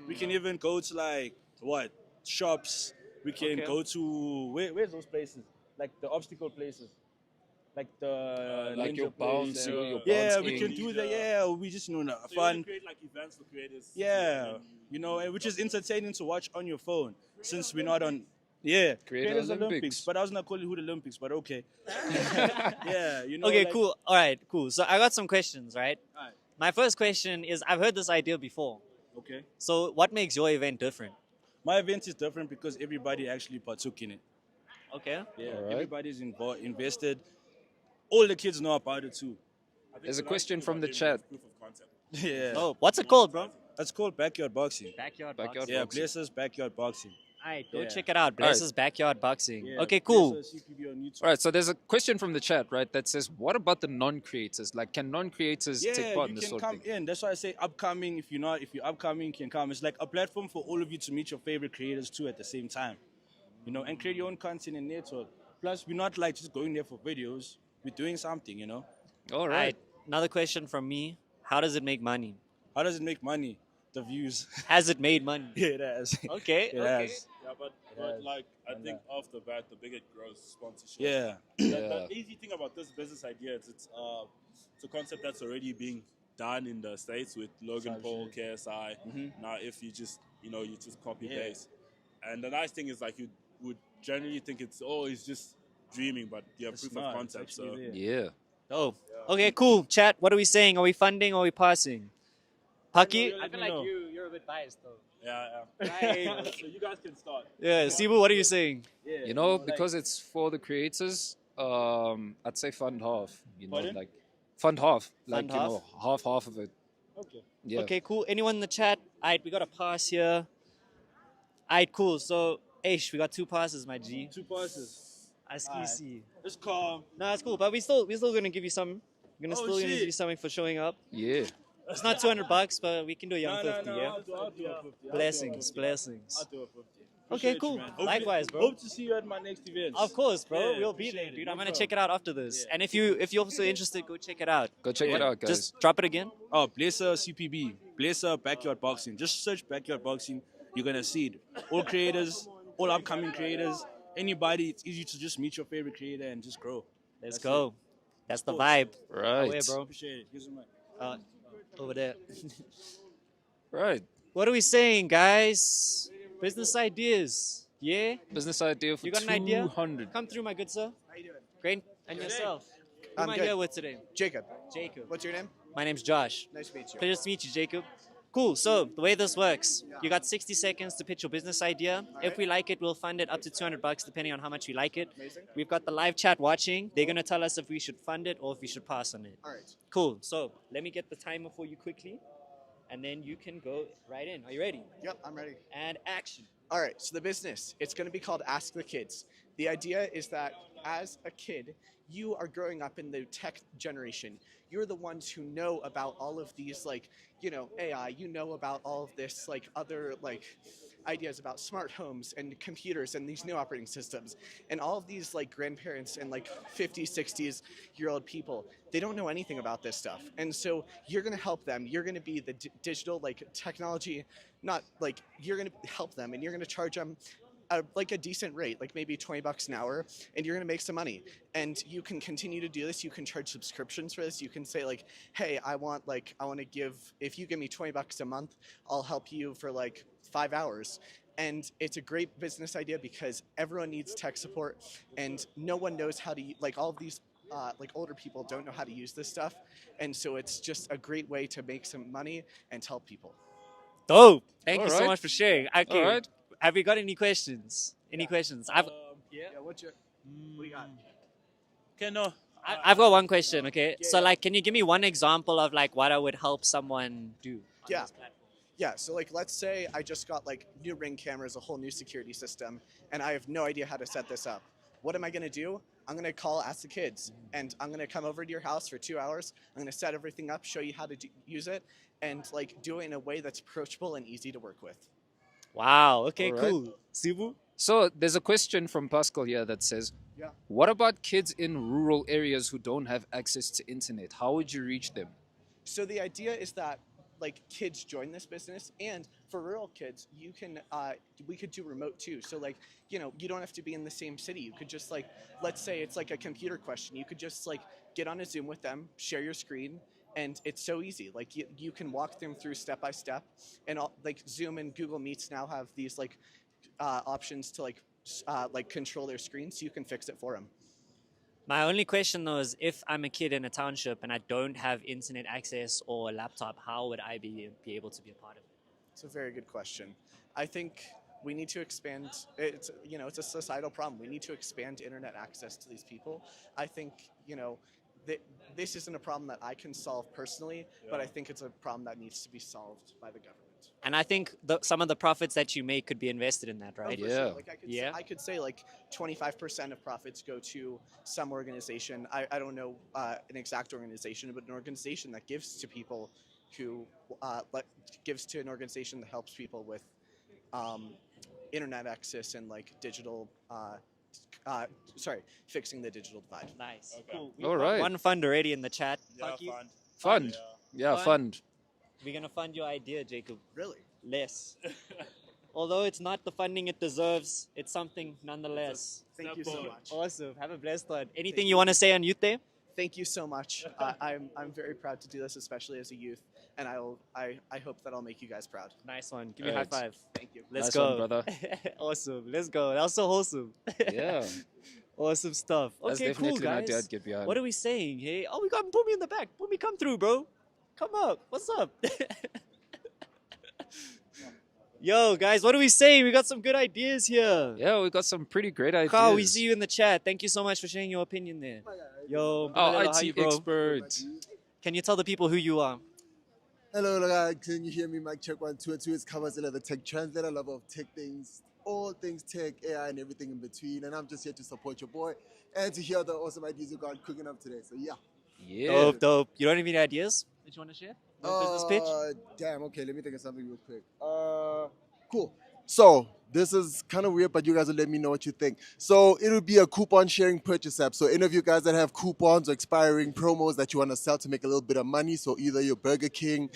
we can even go to like, shops. We can Okay. go to, where's those places? Like the obstacle places. Like the like ninja your bounce, place, your yeah, bounce we can king. do that. Yeah, we just fun. create like events for creators. Yeah, you know, and which is entertaining to watch on your phone since we're not on. Yeah, Creators Creators Olympics. But I was not calling Hood Olympics, but okay. Yeah, you know. Okay, like- cool. All right, cool. So I got some questions, right? Alright. My first question is, I've heard this idea before. Okay. So what makes your event different? My event is different because everybody actually partook in it. Okay. Yeah, All right. everybody's involved, invested. All the kids know about it too. There's a question from the chat. Yeah. Oh, what's it called, bro? That's called backyard boxing. Backyard Backyard boxing. Yeah, boxing. Blazers backyard boxing. Alright, go Yeah. check it out. Blazers Backyard Boxing. Yeah, Okay, cool. Blazers CPB on YouTube. All right, so there's a question from the chat, right, that says, what about the non-creators? Like, can non-creators Yeah, take part in you this can sort of come thing? in. That's why I say upcoming. If you're upcoming, you can come. It's like a platform for all of you to meet your favorite creators too at the same time, you know, and create your own content and network. Plus, we're not like just going there for videos. We're doing something, you know. All right. Alright, another question from me. How does it make money? How does it make money? The views. Has it made money? Yeah, it has. Okay, It okay. has. Yeah, but like I think off the bat, the bigger growth sponsorship. Yeah. The easy thing about this business idea is it's a concept that's already being done in the States with Logan Paul, KSI. Now, if you just you just copy paste, and the nice thing is like you would generally think it's he's just dreaming, but you have proof of concept. So Yeah. Oh, okay, cool. Chat, what are we saying? Are we funding or are we passing? Paki? I feel like you're a bit biased though. yeah. Right. So you guys can start. Yeah, Sibu, what are you saying? Yeah. You know, because it's for the creators, I'd say fund half. You know, Pardon? like fund half, like Fund you know, half of it. Okay. Yeah. Okay, cool. Anyone in the chat? Alright, we got a pass here. Alright, cool. So, Aish, we got 2 passes, my G. 2 passes. Askisi. It's calm. No, that's cool. But we're still gonna give you some. We're gonna Oh, still gonna shit. give you something for showing up. Yeah. It's not $200, but we can do a young 50, yeah. I'll do a 50. Blessings, blessings. I'll do a 50. Okay, Appreciate cool. you, man. Hopefully- Likewise, bro. Hope to see you at my next event. Of course, bro. Yeah, We'll be appreciate there, it. dude. No I'm gonna problem. check it out after this. And if you're also interested, go check it out. Go check it out, guys. Just drop it again. Oh, Blazer CPB, Blazer Backyard Boxing. Just search Backyard Boxing. You're gonna see it. All creators, all upcoming creators, anybody. It's easy to just meet your favorite creator and just grow. Let's That's go. it. That's the Of course. vibe. Right. Where, bro? Appreciate it. Here's the mic. Over there. Right. What are we saying, guys? Business ideas. Yeah? Business idea for You got an idea? 200. Come through, my good sir. How you doing? Great. And yourself? Who I'm am I good. here with today? Jacob. Jacob. What's your name? My name's Josh. Nice to meet you. Pleasure to meet you, Jacob. Cool. So the way this works, you got 60 seconds to pitch your business idea. If we like it, we'll fund it up to $200, depending on how much we like it. Amazing. We've got the live chat watching. They're gonna tell us if we should fund it or if we should pass on it. All right. Cool. So let me get the timer for you quickly, and then you can go right in. Are you ready? Yep, I'm ready. And action. All right, so the business, it's going to be called Ask the Kids. The idea is that as a kid, you are growing up in the tech generation. You're the ones who know about all of these, like, AI. You know about all of this, like, other, like, ideas about smart homes and computers and these new operating systems. And all of these, like, grandparents and, like, 50s, 60s-year-old people, they don't know anything about this stuff. And so you're going to help them. You're going to be the digital, like, technology, not, like, you're going to help them, and you're going to charge them like a decent rate, like maybe $20 an hour, and you're gonna make some money. And you can continue to do this. You can charge subscriptions for this. You can say like, hey, I want to give, if you give me $20 a month, I'll help you for like 5 hours. And it's a great business idea because everyone needs tech support, and no one knows how to, like all of these like older people don't know how to use this stuff. And so it's just a great way to make some money and help people. Dope. Thank All you so right. much for sharing. Okay. All right. Have you got any questions? Any questions? Yeah, what do you got? Okay, no. I've got one question. Okay. So like, can you give me one example of like what I would help someone do? On Yeah. this platform? Yeah, so like let's say I just got like new Ring cameras, a whole new security system, and I have no idea how to set this up. What am I gonna do? I'm gonna call Ask the Kids, and I'm gonna come over to your house for 2 hours. I'm gonna set everything up, show you how to use it, and like do it in a way that's approachable and easy to work with. Wow. Okay. All right. Cool. Sibu. So there's a question from Pascal here that says, Yeah. what about kids in rural areas who don't have access to internet? How would you reach them? So the idea is that like kids join this business, and for rural kids, you can we could do remote too. So like you don't have to be in the same city. You could just like, let's say it's like a computer question. You could just like get on a Zoom with them, share your screen, and it's so easy. Like you can walk them through step by step, and like Zoom and Google Meets now have these like options to like control their screen, so you can fix it for them. My only question though is if I'm a kid in a township and I don't have internet access or a laptop, how would I be able to be a part of it? It's a very good question. I think we need to expand. It's a societal problem. We need to expand internet access to these people. I think th- this isn't a problem that I can solve personally, but I think it's a problem that needs to be solved by the government. And I think some of the profits that you make could be invested in that, right? Oh, for sure. Like I could say like 25% of profits go to some organization. I don't know an exact organization, but an organization that gives to people who gives to an organization that helps people with internet access and like digital. Fixing the digital divide. Nice. Okay. Cool. All right. One fund already in the chat. Yeah, Paki. fund. Fund. Yeah, fund. We're gonna fund your idea, Jacob. Really? Less. Although it's not the funding it deserves, it's something nonetheless. Thank you so much. Awesome. Have a blessed one. Anything you want to say on Youth Day? Thank you so much. I'm very proud to do this, especially as a youth, and I hope that I'll make you guys proud. Nice one. Give me a high five. Thank you. Let's Nice go, one, brother. Awesome. Let's go. That was so wholesome. Yeah. Awesome stuff. That's Okay, cool, definitely an idea guys. I'd get behind. What are we saying? Hey, oh, we got Boomy in the back. Boomy, come through, bro. Come up. What's up? Yo, guys, what are we saying? We got some good ideas here. Yeah, we got some pretty great ideas. Carl, we see you in the chat. Thank you so much for sharing your opinion there. Yo, Oh, Malelo, how you, IT bro? expert. Can you tell the people who you are? Hello, can you hear me? Mic check 1 2 2. It's Kawazela, the tech translator, lover of tech things, all things tech, AI, and everything in between. And I'm just here to support your boy and to hear the awesome ideas you got cooking up today. So yeah. Yeah. Dope. You don't have any ideas that you want to share? No business pitch? Damn. Okay, let me think of something real quick. Cool. So this is kind of weird, but you guys will let me know what you think. So it'll be a coupon sharing purchase app. So any of you guys that have coupons or expiring promos that you want to sell to make a little bit of money, so either your Burger King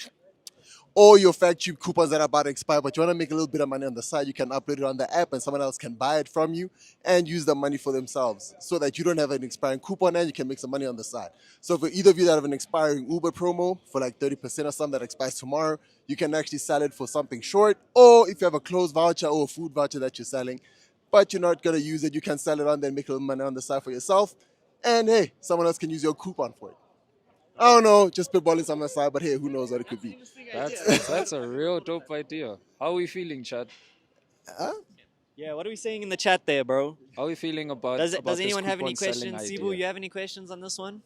or your factory coupons that are about to expire, but you want to make a little bit of money on the side, you can upload it on the app and someone else can buy it from you and use the money for themselves so that you don't have an expiring coupon and you can make some money on the side. So for either of you that have an expiring Uber promo for like 30% or something that expires tomorrow, you can actually sell it for something short. Or if you have a clothes voucher or a food voucher that you're selling, but you're not going to use it, you can sell it on there and make a little money on the side for yourself. And hey, someone else can use your coupon for it. I don't know, just spitballing some aside, but hey, who knows what it could be. That's a real dope idea. How are we feeling, Chad? Yeah, what are we saying in the chat there, bro? How are we feeling about Does this anyone have any coupon selling questions? idea? Sibu, you have any questions on this one?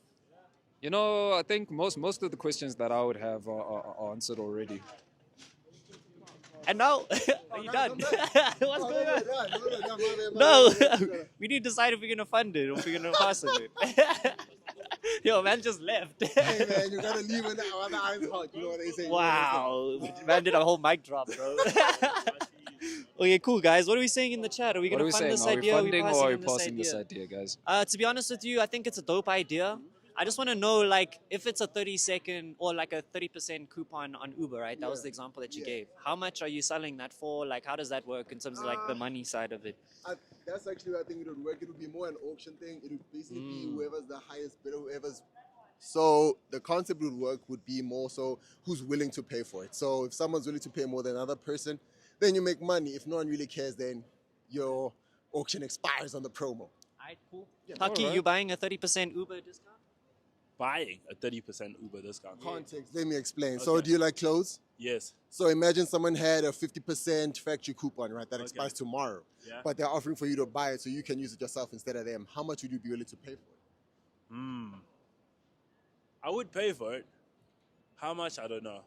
You know, I think most of the questions that I would have are answered already. And now, are you done? What's going on? No, we need to decide if we're going to fund it or if we're going to pass it. Yo, man just left. Hey man, you gotta leave when the other eyes hot. You know what they say? Wow, man did a whole mic drop, bro. Okay, cool, guys. What are we saying in the chat? Are we going to fund this idea? Are we funding or are we passing passing this idea, guys? To be honest with you, I think it's a dope idea. I just want to know, like, if it's a 30-second or like a 30% coupon on Uber, right? That was the example that you gave. How much are you selling that for? Like, how does that work in terms of like the money side of it? That's actually what I think it would work. It would be more an auction thing. It would basically be whoever's the highest bidder, whoever's. So the concept would work would be more so who's willing to pay for it. So if someone's willing to pay more than another person, then you make money. If no one really cares, then your auction expires on the promo. Alright, cool. Paki, you buying a 30% Uber discount? Buying a 30% Uber discount. Context, let me explain. Okay. So do you like clothes? Yes. So imagine someone had a 50% factory coupon, right, that expires tomorrow. Yeah. But they're offering for you to buy it so you can use it yourself instead of them. How much would you be willing to pay for it? I would pay for it. How much? I don't know.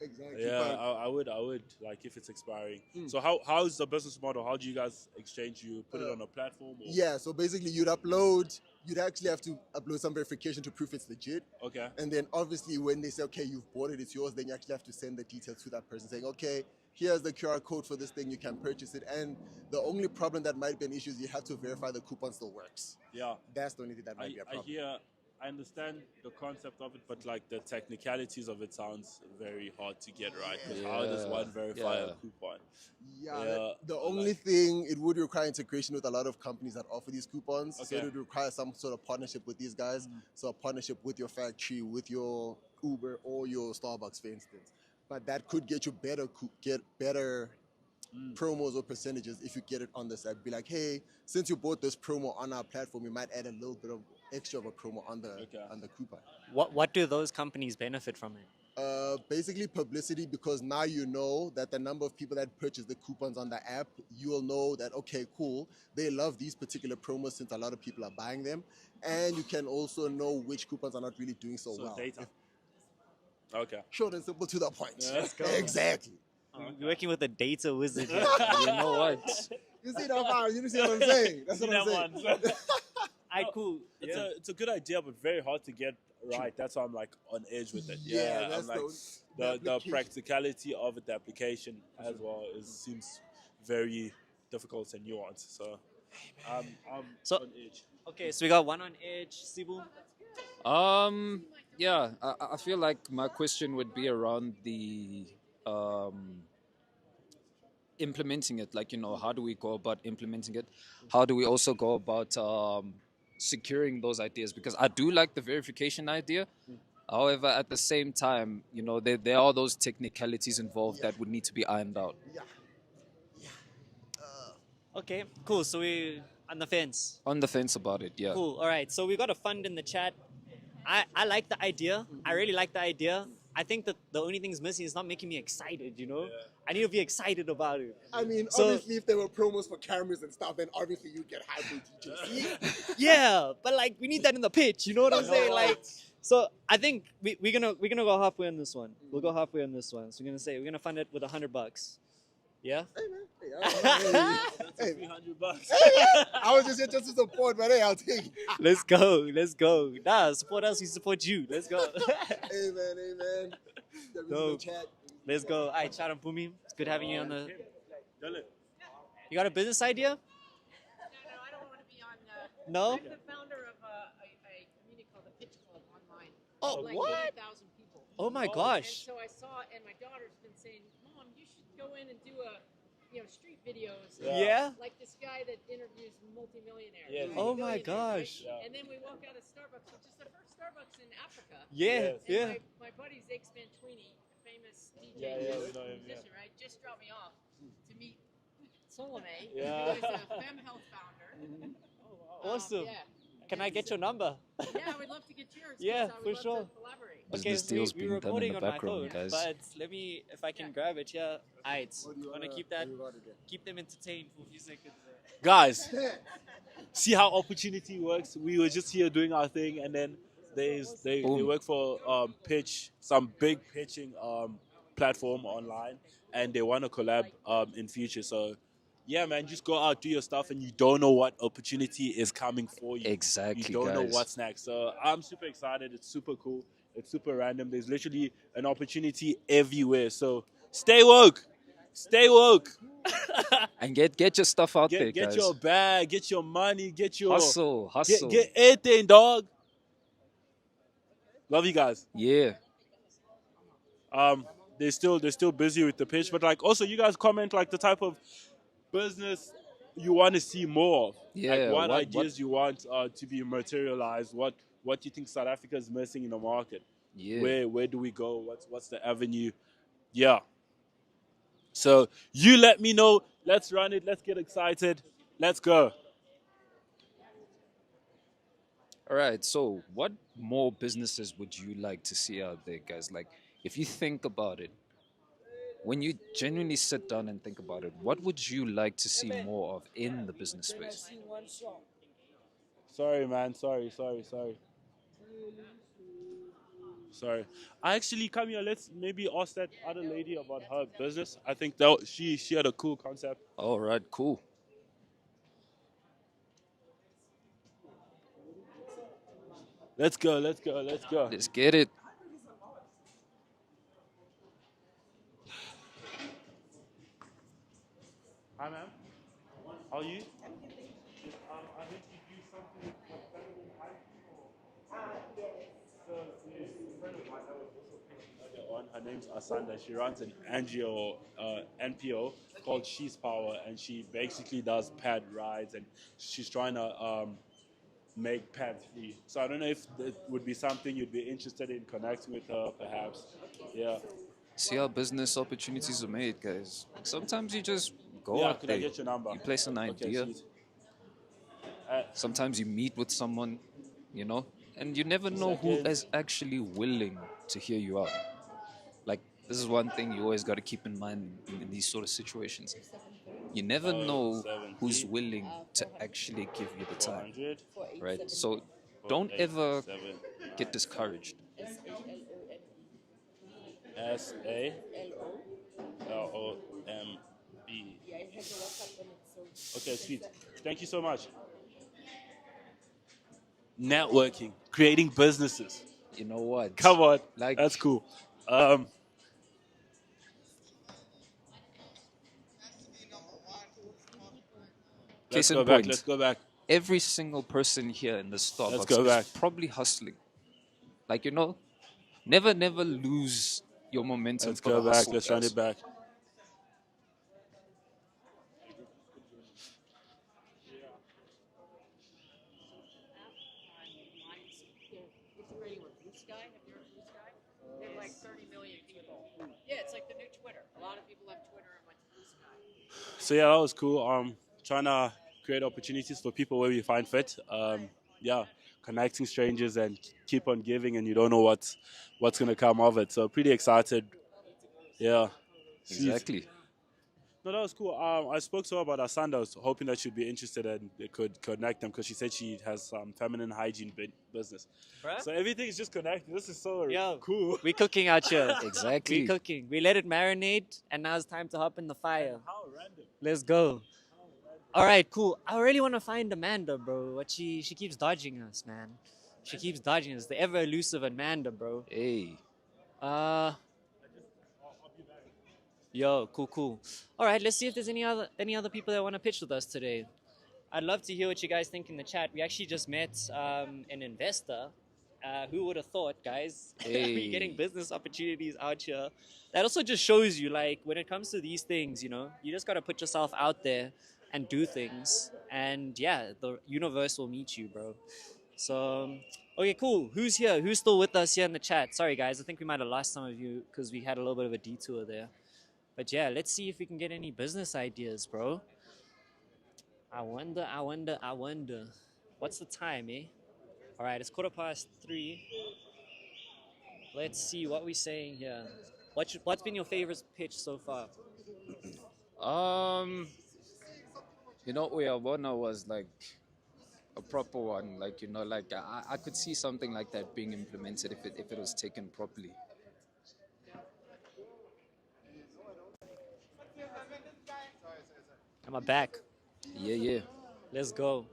Exactly. Yeah, but- I would, like, if it's expiring. So how is the business model? How do you guys exchange? You put it on a platform? Or? Yeah, so basically you'd actually have to upload some verification to prove it's legit. Okay. And then obviously when they say, okay, you've bought it, it's yours, then you actually have to send the details to that person saying, okay, here's the QR code for this thing, you can purchase it. And the only problem that might be an issue is you have to verify the coupon still works. Yeah. That's the only thing that might be a problem. I understand the concept of it, but like the technicalities of it sounds very hard to get right. 'Cause how does one verify a coupon? The only thing, it would require integration with a lot of companies that offer these coupons. So Okay. it would require some sort of partnership with these guys. So a partnership with your factory, with your Uber or your Starbucks, for instance. But that could get you better promos or percentages if you get it on the site. Be like, hey, since you bought this promo on our platform, you might add a little bit of extra of a promo on the coupon. What do those companies benefit from it? Basically publicity, because now you know that the number of people that purchase the coupons on the app, you will know that, okay, cool, they love these particular promos since a lot of people are buying them. And you can also know which coupons are not really doing so well. Data. Okay. Short and simple to the point. Yeah. Let's go. Exactly. You're working with a data wizard here. You know what? You see that? You see what I'm saying? That's what I'm saying. Cool. It's a good idea, but very hard to get right. That's why I'm like on edge with it. Yeah, that's I'm like the practicality of it, the application as well, seems very difficult and nuanced. So I'm on edge. Okay, so we got one on edge, Sibu. Yeah, I feel like my question would be around the implementing it. Like, how do we go about implementing it? How do we also go about securing those ideas? Because I do like the verification idea. However, at the same time, there are those technicalities involved that would need to be ironed out. Okay, cool. So we on the fence. On the fence about it, yeah. Cool. All right. So we got a fund in the chat. I like the idea. I really like the idea. I think that the only thing is missing is not making me excited, I need to be excited about it. I mean, So- obviously, if there were promos for cameras and stuff, then obviously you get hybrid teachers. Yeah, but like we need that in the pitch, you know what I'm saying? Like, so I think we're gonna go halfway on this one. We'll go halfway on this one. So we're gonna fund it with $100. Yeah. Hey, $300. I was just here just to support, but hey, I'll take it. Let's go. Nah, support us. We support you. Let's go. Amen. Dope. Let's go. All right, shout out Bumi. It's good having you on the. You got a business idea? No, I don't want to be on. No? I'm the founder of a community called the Pitch Club online. Oh, like what? 80,000 people. Oh my gosh. And so I saw, and my daughter's been saying, "Mom, you should go in and do street videos." Yeah? Like this guy that interviews multimillionaires. Yes. Oh my gosh. Right? And then we walk out of Starbucks, which is the first Starbucks in Africa. Yeah, And yeah. My buddy Zake Spantwini, famous DJ, Yeah, we know him, musician, right, just dropped me off to meet Solomé, Yeah. who is a Fem Health founder. Awesome. Yeah. Can I get your number? Yeah, I would love to get yours. 'cause Yeah, I would for love sure. To collaborate. Business Okay, deals we're being done in recording the on my background, phone, guys. but let me, if I can grab it, yeah. Alright, wanna keep them entertained for a few seconds. Guys, see how opportunity works. We were just here doing our thing, and then they work for some big pitching platform online, and they want to collab in future. So yeah, man, just go out, do your stuff, and you don't know what opportunity is coming for you. Exactly, You don't know guys. what's next. So I'm super excited. It's super cool. It's super random. There's literally an opportunity everywhere. So stay woke. Stay woke. And get your stuff out there, Get guys. your bag, get your money, get your Hustle. Get everything, dog. Love you guys. Yeah. They're still busy with the pitch, but like also you guys comment like the type of business you want to see more of. Yeah, Like what what- ideas you want to be materialized. What you think South Africa is missing in the market. Yeah. Where do we go? What's the avenue? Yeah. So you let me know. Let's run it. Let's get excited. Let's go. All right. So, what more businesses would you like to see out there, guys? Like, if you think about it, when you genuinely sit down and think about it, what would you like to see more of in the business space? Sorry, man. Sorry. I actually come here. Let's maybe ask that other lady about her business. I think that she had a cool concept. All right. Cool. Let's go. Let's get it. Hi, ma'am. How are you? I think you do something with federal hygiene or... a friend of mine that was also pitching earlier on. Her name's Asanda. She runs an NPO called She's Power, and she basically does pad rides, and she's trying to make pads free. So I don't know if that would be something you'd be interested in connecting with her, perhaps. Yeah. See how business opportunities are made, guys. Sometimes you just go Yeah, out could there. I get your number? You place an Okay, idea. sweet. Sometimes you meet with someone, and you never know who Second. is actually willing to hear you out. this is one thing you always got to keep in mind in these sort of situations. You never know who's willing to actually give you the time, 400, right? So don't ever get discouraged. SALOMB. Okay, sweet. Thank you so much. Networking, creating businesses. You know what? Come on, Like, that's cool. Case Let's go in back. point, Let's go back. every single person here in the Starbucks go is back. probably hustling. Like, never lose your momentum Let's for the go back. hustle, Let's run guys. it back. Integrating with Blue Sky. Have you heard of Blue Sky? They have like 30 million people. Yeah, it's like the new Twitter. A lot of people have Twitter and went to Blue Sky. So yeah, that was cool. Trying to create opportunities for people where we find fit. Yeah, connecting strangers and keep on giving, and you don't know what's gonna come of it. So pretty excited. Yeah. Exactly. No, that was cool. I spoke to her about our son. I was hoping that she'd be interested and it could connect them because she said she has some feminine hygiene business. Bruh? So everything's just connected. This is so Yo, cool. we cooking out here. Exactly. We cooking. We let it marinate, and now it's time to hop in the fire. How random. Let's go. All right, cool. I really want to find Amanda, bro. What she keeps dodging us, man. She keeps dodging us. The ever elusive Amanda, bro. Hey. Yo, cool. All right, let's see if there's any other people that want to pitch with us today. I'd love to hear what you guys think in the chat. We actually just met an investor. Who would have thought, guys? Hey. We're getting business opportunities out here. That also just shows you, like, when it comes to these things, you just got to put yourself out there and do things. And yeah, the universe will meet you, bro. So, okay, cool. Who's here? Who's still with us here in the chat? Sorry, guys. I think we might have lost some of you because we had a little bit of a detour there. But yeah, let's see if we can get any business ideas, bro. I wonder. What's the time, eh? All right, it's 3:15. Let's see what we're saying here. What's been your favorite pitch so far? Uyabona was like a proper one. Like, I could see something like that being implemented if it was taken properly. Am I back? Yeah. Let's go.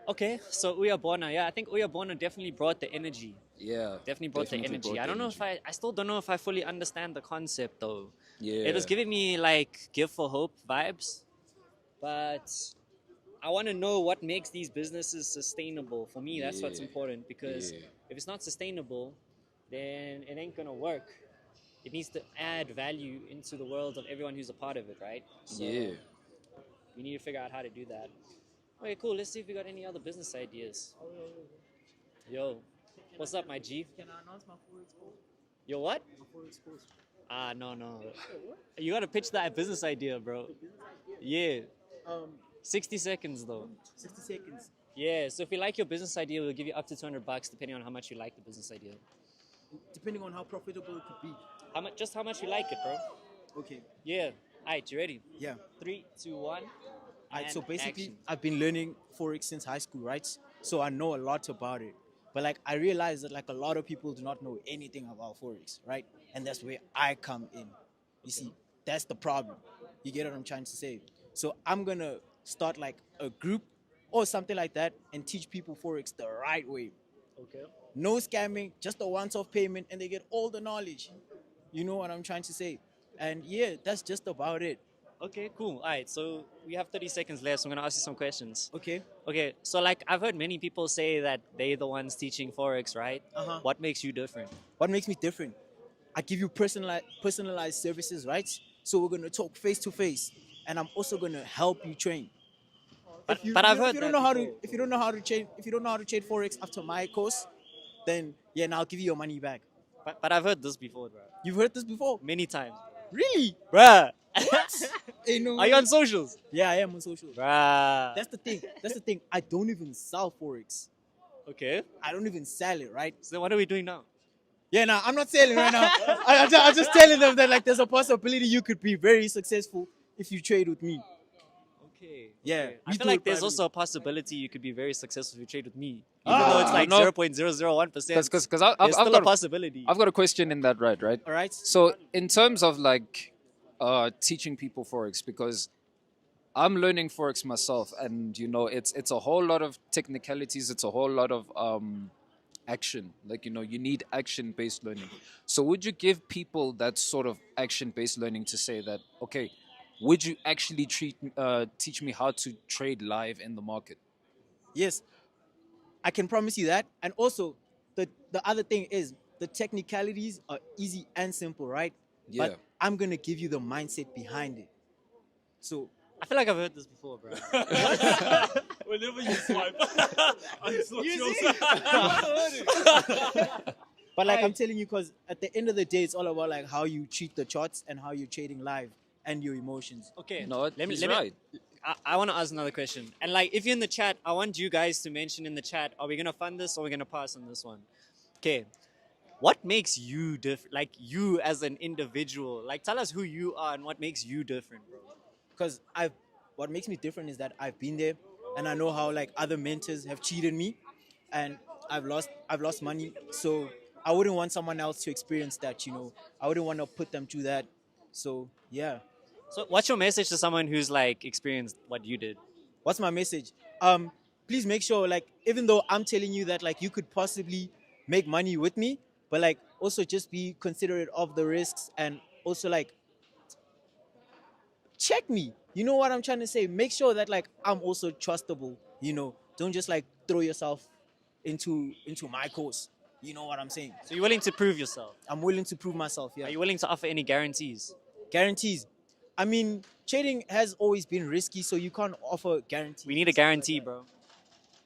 Okay, so Uyabona, yeah, I think Uyabona definitely brought the energy. Yeah. Definitely brought the energy. I don't know if I still don't know if I fully understand the concept though. Yeah. It was giving me like Give for Hope vibes, but I want to know what makes these businesses sustainable. For me, that's what's important because if it's not sustainable, then it ain't gonna work. It needs to add value into the world of everyone who's a part of it, right? So we need to figure out how to do that. Okay, cool. Let's see if we got any other business ideas. Yo, what's up, my G? Can I announce my Forex post? Yo, what? My Forex post. No. You gotta pitch that business idea, bro. Yeah. 60 seconds, though. 60 seconds. Yeah, so if we like your business idea, we'll give you up to $200 depending on how much you like the business idea. Depending on how profitable it could be. Just how much you like it, bro. Okay. Yeah. Alright, you ready? Yeah. 3, 2, 1. Alright, so basically, action. I've been learning Forex since high school, right? So I know a lot about it. But like, I realize that like a lot of people do not know anything about Forex, right? And that's where I come in. You see, that's the problem. You get what I'm trying to say? So I'm going to start like a group or something like that and teach people Forex the right way. Okay. No scamming, just a once-off payment, and they get all the knowledge. You know what I'm trying to say? And yeah, that's just about it. Okay, cool. All right, so we have 30 seconds left, so I'm going to ask you some questions. Okay. Okay, so like I've heard many people say that they're the ones teaching Forex, right? Uh-huh. What makes you different? What makes me different? I give you personalized services, right? So we're going to talk face-to-face, and I'm also going to help you train. But I've heard if you don't know how to if you don't know how to trade Forex after my course, then yeah, now I'll give you your money back. But I've heard this before, bro. You've heard this before? Many times. Really? Bruh. Hey, no. Are you on socials? Yeah, I am on socials. Bruh. That's the thing. I don't even sell Forex. Okay. I don't even sell it, right? So what are we doing now? Yeah, nah, I'm not selling right now. I'm just telling them that like there's a possibility you could be very successful if you trade with me. Okay. Yeah, okay. I we feel do like it there's privately. also a possibility you could be very successful if you trade with me, You even know- though it's you like know- 0.001%. Because There's still a possibility. I've got a question in that, right? All right. So in terms of like teaching people forex, because I'm learning forex myself, and you know it's a whole lot of technicalities. It's a whole lot of action. Like you know, you need action-based learning. So would you give people that sort of action-based learning to say that okay, would you actually teach me how to trade live in the market? Yes, I can promise you that. And also, the other thing is the technicalities are easy and simple, right? Yeah. But I'm gonna give you the mindset behind it. So I feel like I've heard this before, bro. Whenever you swipe, But like I'm telling you, because at the end of the day, it's all about like how you treat the charts and how you're trading live and your emotions. Okay. No, he's right. I want to ask another question. And like, if you're in the chat, I want you guys to mention in the chat, are we going to fund this or are we going to pass on this one? Okay. What makes you different? Like, you as an individual. Like, tell us who you are and what makes you different, bro. Because what makes me different is that I've been there and I know how like other mentors have cheated me and I've lost money. So I wouldn't want someone else to experience that, you know. I wouldn't want to put them through that. So yeah. So, what's your message to someone who's like experienced what you did? What's my message? Please make sure, like, even though I'm telling you that like you could possibly make money with me, but like also just be considerate of the risks and also like check me. You know what I'm trying to say? Make sure that like I'm also trustable, you know. Don't just like throw yourself into my course. You know what I'm saying? So, you're willing to prove yourself? I'm willing to prove myself, yeah. Are you willing to offer any guarantees? Guarantees. I mean, trading has always been risky, so you can't offer guarantees. We need a guarantee, bro.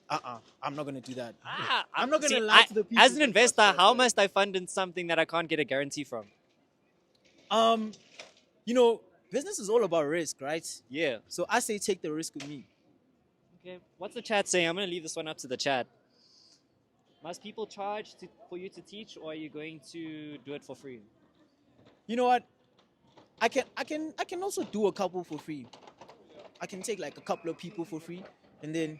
I'm not gonna do that. Ah, I'm not gonna see, lie to the people. As an investor, how must I fund in something that I can't get a guarantee from? You know, business is all about risk, right? Yeah. So I say take the risk with me. Okay. What's the chat saying? I'm gonna leave this one up to the chat. Must people charge for you to teach, or are you going to do it for free? You know what? I can also do a couple for free. I can take like a couple of people for free, and then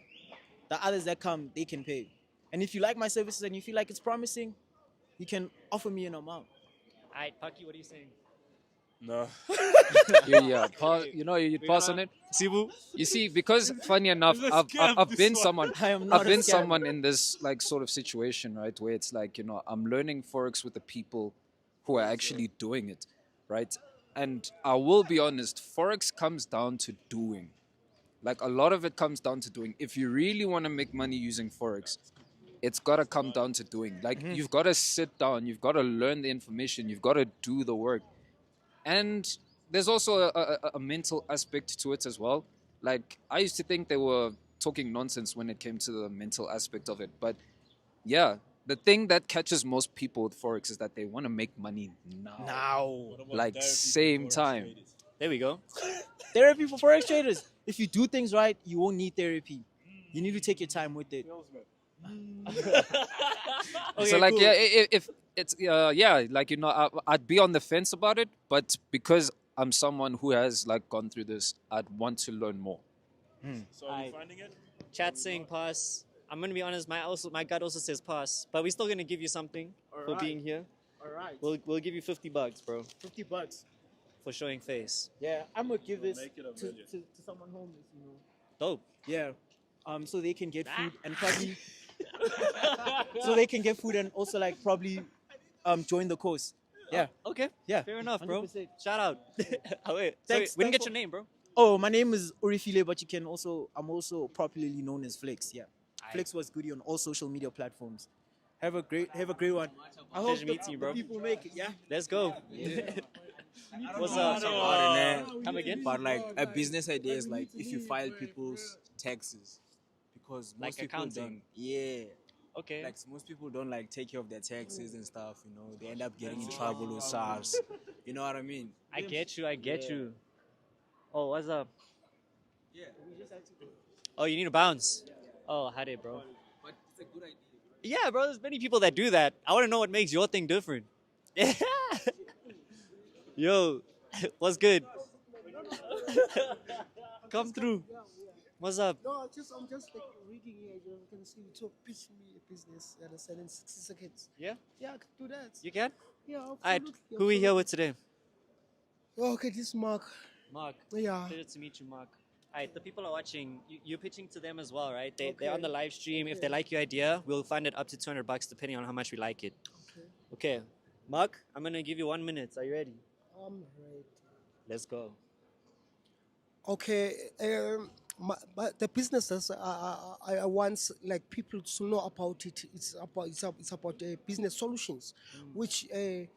the others that come, they can pay. And if you like my services and you feel like it's promising, you can offer me an amount. All right, Paki, what are you saying? No. You'd pass on it. Sibu? You see, because funny enough, I've been someone. I've been someone in this like sort of situation, right, where it's like I'm learning forex with the people who are actually doing it, right? And I will be honest, forex comes down to doing. Like a lot of it comes down to doing. If you really want to make money using forex, it's got to come down to doing. Like you've got to sit down, you've got to learn the information, you've got to do the work. And there's also a mental aspect to it as well. Like I used to think they were talking nonsense when it came to the mental aspect of it. But yeah, the thing that catches most people with forex is that they want to make money now. Like same time. There we go. Therapy for forex traders. If you do things right, you won't need therapy. You need to take your time with it. So like, yeah, if it's like I'd be on the fence about it, but because I'm someone who has like gone through this, I'd want to learn more. So are you finding it? Chat saying pass. I'm gonna be honest. My gut also says pass, but we're still gonna give you something for Alright. being here. All right. We'll give you $50, bro, $50. for showing face. Yeah, I'm gonna give this Make it a to million. someone homeless, you know. Dope. Yeah. So they can get food and probably so they can get food and also like probably join the course. Yeah. Okay. Yeah. Fair enough, bro. 100%. Shout out. Oh, wait. Thanks, Sorry, we didn't get thanks your name, bro. Oh, my name is Urifile, but I'm also popularly known as Flex. Yeah. Flex was goodie on all social media platforms. Have a great one. I hope Pleasure meeting you, bro. people make it, yeah? Let's go. What's That's up? about it, man. Come again? But like a business idea is like if you file people's taxes, because Like most people accounting? don't. Yeah. Okay. Like most people don't like take care of their taxes and stuff. You know, they end up getting in trouble with SARS. You know what I mean? I get you. Oh, what's up? Yeah. Oh, you need to bounce. Oh, had it, bro. But it's a good idea. Yeah, bro. There's many people that do that. I want to know what makes your thing different. Yeah. Yo, what's good? Come through. What's up? No, I'm just like reading here. You can see to pitch me a business. You understand in 60 seconds. Yeah. Yeah, I can do that. You can? Yeah, Alright, absolutely. who we here with today? Okay, this is Mark. Mark. Yeah. Pleasure to meet you, Mark. Alright, the people are watching. You're pitching to them as well, right? They're Okay. on the live stream. If Okay. they like your idea, we'll fund it up to $200 depending on how much we like it. Okay. Okay. Mark, I'm gonna give you 1 minute. Are you ready? I'm right. Let's go. Okay. But the businesses I want like people to know about it. It's about business solutions, which I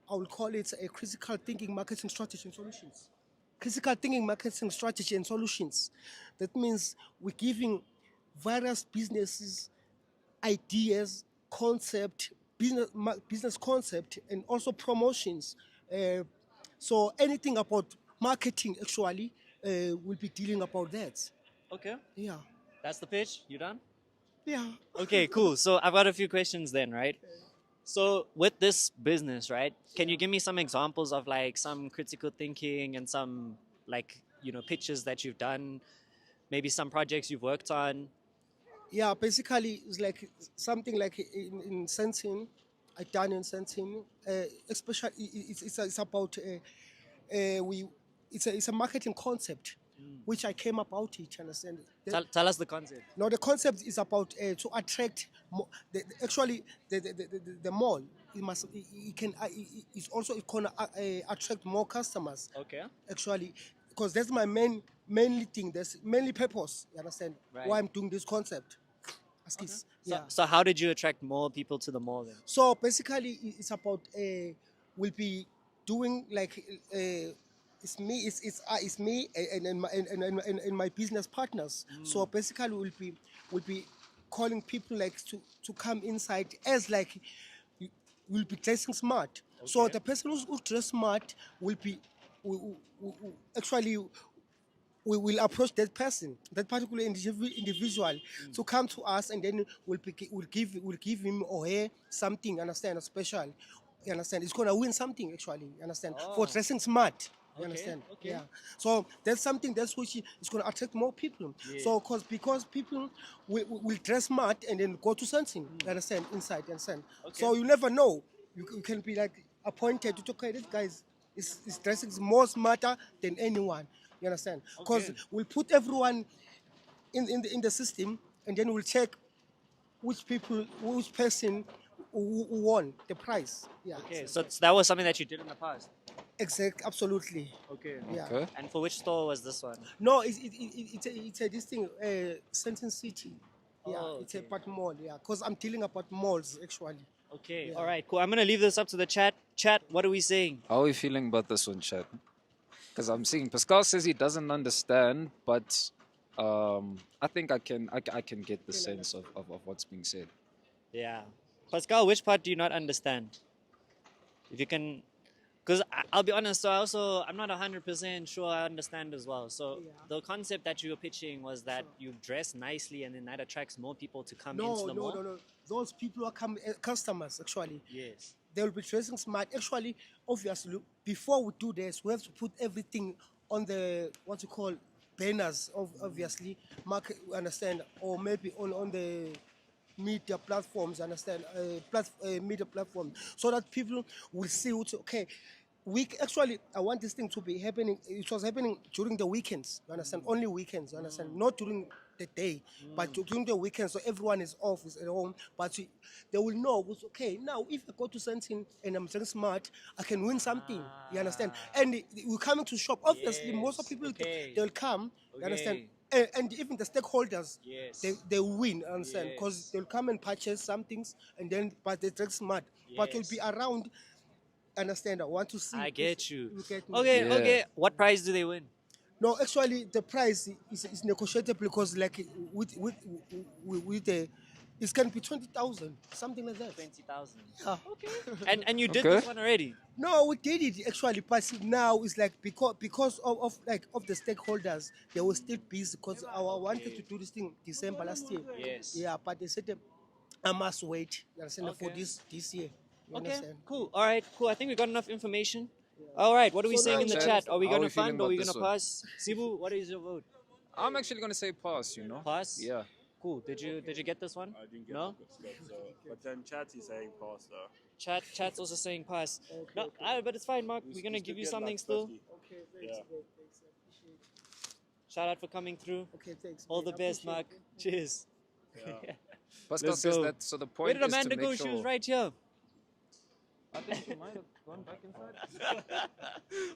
will call it a critical thinking marketing strategy and solutions. Critical thinking marketing strategy and solutions. That means we're giving various businesses ideas, concept, business concept, and also promotions. So anything about marketing actually we'll be dealing about that. Okay. Yeah. That's the pitch. You done? Yeah. Okay, cool. So I've got a few questions then, right? So with this business, right? Can you give me some examples of like some critical thinking and some like, pitches that you've done, maybe some projects you've worked on? Yeah, basically it's like something like in Sentin, I done in Sentin, especially it's about it's a marketing concept which I came about it. Understand? Tell us the concept. No, the concept is about to attract actually the mall. It can attract more customers. Okay. Actually, because that's my mainly thing. That's mainly purpose. You understand? Right. Why I'm doing this concept. Askis. Yeah. So how did you attract more people to the mall then? So basically, it's about we'll be doing like it's me and my business partners. So basically, we'll be calling people like to come inside as like we'll be dressing smart. So the person who's dressed smart will be actually. We will approach that person, that particular individual, to come to us, and then we'll give him or her something. Understand? Special. You understand? It's gonna win something actually. You understand? For dressing smart. You understand? Okay. Yeah. So that's something that's which is gonna attract more people. Yeah. So because people will dress smart and then go to something. You understand? Inside. You understand? So you never know. You can be like appointed to okay, this guy is dressing more smarter than anyone. You understand? Because we'll put everyone in the system, and then we'll check which person who won the prize. Yeah. Okay, so that was something that you did in the past. Absolutely. Okay. Yeah. Okay. And for which store was this one? No, it's a this thing, Sentin City. Yeah, Oh, it's a part mall. Yeah, because I'm dealing about malls actually. Okay. Yeah. All right. Cool. I'm gonna leave this up to the chat. Chat. What are we saying? How are you feeling about this one, chat? Because I'm seeing Pascal says he doesn't understand, but I think I can get the sense of what's being said. Yeah. Pascal, which part do you not understand? If you can, because I'll be honest. So I'm not 100% sure I understand as well. So the concept that you were pitching was that you dress nicely, and then that attracts more people to come into the mall. No. Those people are customers actually. Yes. They will be dressing smart. Actually, obviously, before we do this, we have to put everything on the what you call banners. Obviously, market. Understand, or maybe on the media platforms. Understand, media platforms, so that people will see. Okay, I want this thing to be happening. It was happening during the weekends. You understand? Only weekends. You understand? Not during the day, but during the weekend, so everyone is off, is at home. But they will know, okay, now if I go to something and I'm very smart, I can win something. You understand? And we're coming to shop. Obviously, most of people they'll come. You understand? And even the stakeholders, they will win. Understand? Because they'll come and purchase some things, and then but they dress smart. But will be around. Understand? I want to see. I get you. Get me. Okay. What prize do they win? No, actually, the price is negotiable because, like, with the, it can be 20,000, something like that. 20,000. Yeah. Okay. And you did this one already? No, we did it actually, but now it's like because of the stakeholders, they were still busy because I wanted to do this thing December last year. Yes. Yeah, but they said I must wait. You understand for Okay. this year. You Okay, understand? cool. All right, cool. I think we got enough information. All right, what are we So saying now in the chat, chat? Are we how going we to feeling fund or are about we going this to one? pass? Sibu, what is your vote? I'm actually gonna say pass. You know. Pass? Yeah. Cool. Did you get this one? I didn't get No? the good stuff, so, but then chat is saying pass though. Chat's also saying pass. No, but it's fine, Mark. We're gonna give you something still. Okay, Yeah. thanks. I appreciate it. Shout out for coming through. Okay, thanks. All man. the I best, appreciate Mark. it. Cheers. Yeah. Pascal Let's says go. that. So the Where point did is Amanda to go? make She was sure. right here. I think she might have gone back inside.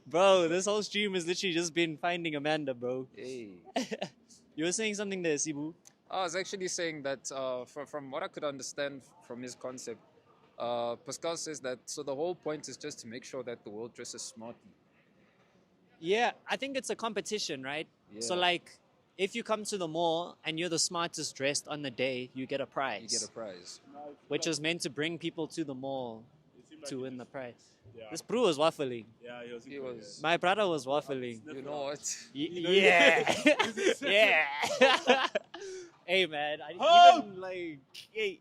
Bro, this whole stream has literally just been finding Amanda, bro. Hey. You were saying something there, Sibu. I was actually saying that from what I could understand from his concept, Pascal says that so the whole point is just to make sure that the world dresses smartly. Yeah, I think it's a competition, right? So Yeah. like, if you come to the mall and you're the smartest dressed on the day, you get a prize. You get a prize. Which is meant to bring people to the mall to win the prize. Yeah. This brew was waffling. Yeah, He was. My brother was waffling. You know what? Yeah. Yeah. Hey man, even like, hey.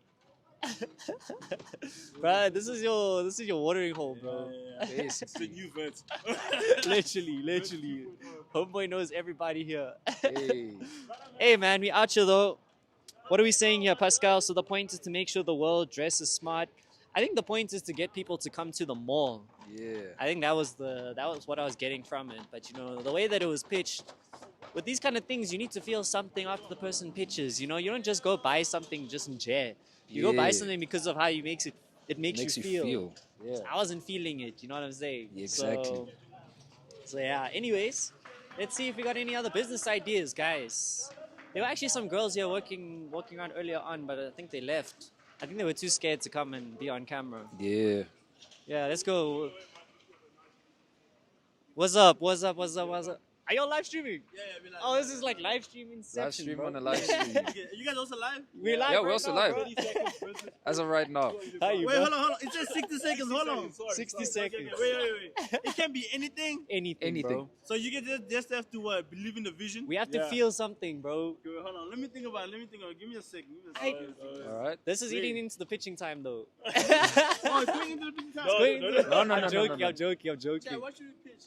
Bro, this is your watering hole, bro. It's the new vent. literally. Homeboy knows everybody here. Hey. Hey man, we out here though. What are we saying here, Pascal? So the point is to make sure the world dresses smart. I think the point is to get people to come to the mall. Yeah. I think that was what I was getting from it. But you know, the way that it was pitched, with these kind of things, you need to feel something after the person pitches. You know, you don't just go buy something just in jail. You go buy Yeah. something because of how it makes you feel. Yeah. I wasn't feeling it. You know what I'm saying? Exactly. So yeah. Anyways, let's see if we got any other business ideas, guys. There were actually some girls here walking around earlier on, but I think they left. I think they were too scared to come and be on camera. Yeah. Yeah, let's go. What's up? Are y'all live streaming? Yeah, we live. Oh, this is like live streaming inception, Live stream bro. on a live stream. You guys also live? We're live. Yeah, we're right also now, live. bro. As of right now. How you, Wait, bro? hold on. It says 60 seconds. Hold on. 60 seconds. Wait. It can be anything. Anything, bro. So you get just have to believe in the vision. We have to feel something, bro. Okay, wait, hold on. Let me think about it. Give me a second. All right. This is eating into the pitching time, though. Oh, it's going into the pitching time. No. I'm joking. Chad, what should we pitch?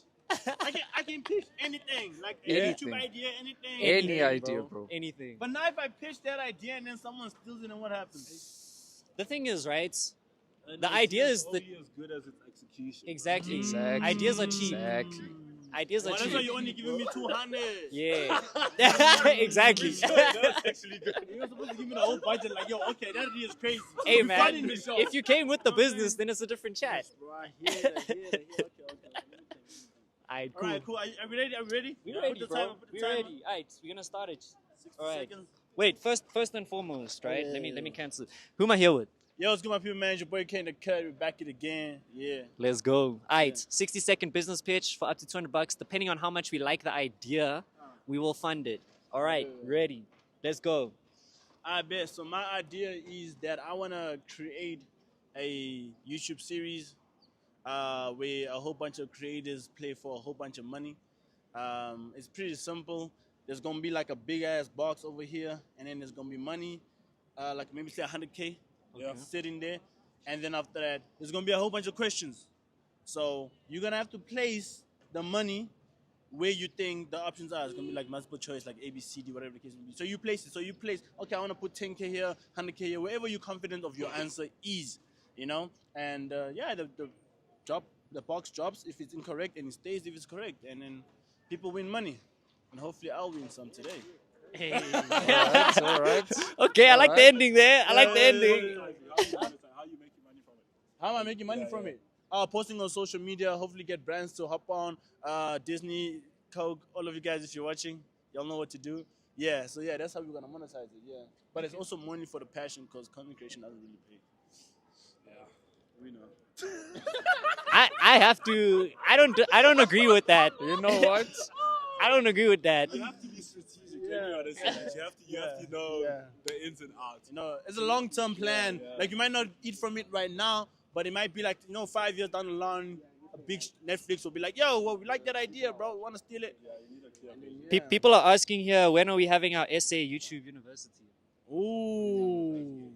I can pitch anything. Like Anything. a YouTube idea, anything. Any idea, bro. Anything. But now if I pitch that idea and then someone steals it, then what happens? The thing is, right? And The idea is only that as good as its execution. exactly. Exactly. Ideas are cheap. Exactly. Ideas are Well, that's cheap. why you're only giving me 200. Yeah. Exactly. That's actually good. You're supposed to give me the whole budget. Like, yo, okay, that idea is crazy. Hey We're man, funding the show. if you came with the business, then it's a different chat. Bro, I hear that. Okay. Alright, All cool. right, cool. Are we ready? We Yeah, ready, put the bro. timer, put the We timer. ready. Alright, we're gonna start it. 60 Alright. seconds. Wait, first and foremost, right? Let me cancel. Who am I here with? Yo, what's good, my people, man? Your boy came to cut. We're back it again. Yeah. Let's go. Alright, 60-second business pitch for up to $200. Depending on how much we like the idea, we will fund it. Alright, ready. Let's go. I bet. So my idea is that I want to create a YouTube series where a whole bunch of creators play for a whole bunch of money. It's pretty simple. There's going to be like a big ass box over here, and then there's going to be money, like maybe say 100K sitting there. And then after that, there's going to be a whole bunch of questions. So you're going to have to place the money where you think the options are. It's going to be like multiple choice, like A, B, C, D, whatever the case may be. So you place it. So you place, okay, I want to put 10K here, 100K here, wherever you're confident of your answer is, you know? And yeah, the box drops if it's incorrect, and it stays if it's correct. And then people win money. And hopefully I'll win some today. Hey. All right. Okay, I like the ending there. I like the ending. How am I making money from it? Posting on social media, hopefully get brands to hop on. Disney, Coke, all of you guys, if you're watching, y'all know what to do. Yeah, so yeah, that's how we're gonna monetize it. Yeah, but it's also money for the passion because content creation doesn't really pay. Yeah, we know. I have to. I don't agree with that. You know what? I don't agree with that. You have to be strategic. You have to know the ins and outs. You know, it's a long-term plan. Like you might not eat from it right now, but it might be like 5 years down the line, a big Netflix will be like, "Yo, well, we like that idea, bro. We want to steal it." People are asking here, when are we having our SA YouTube University? Ooh.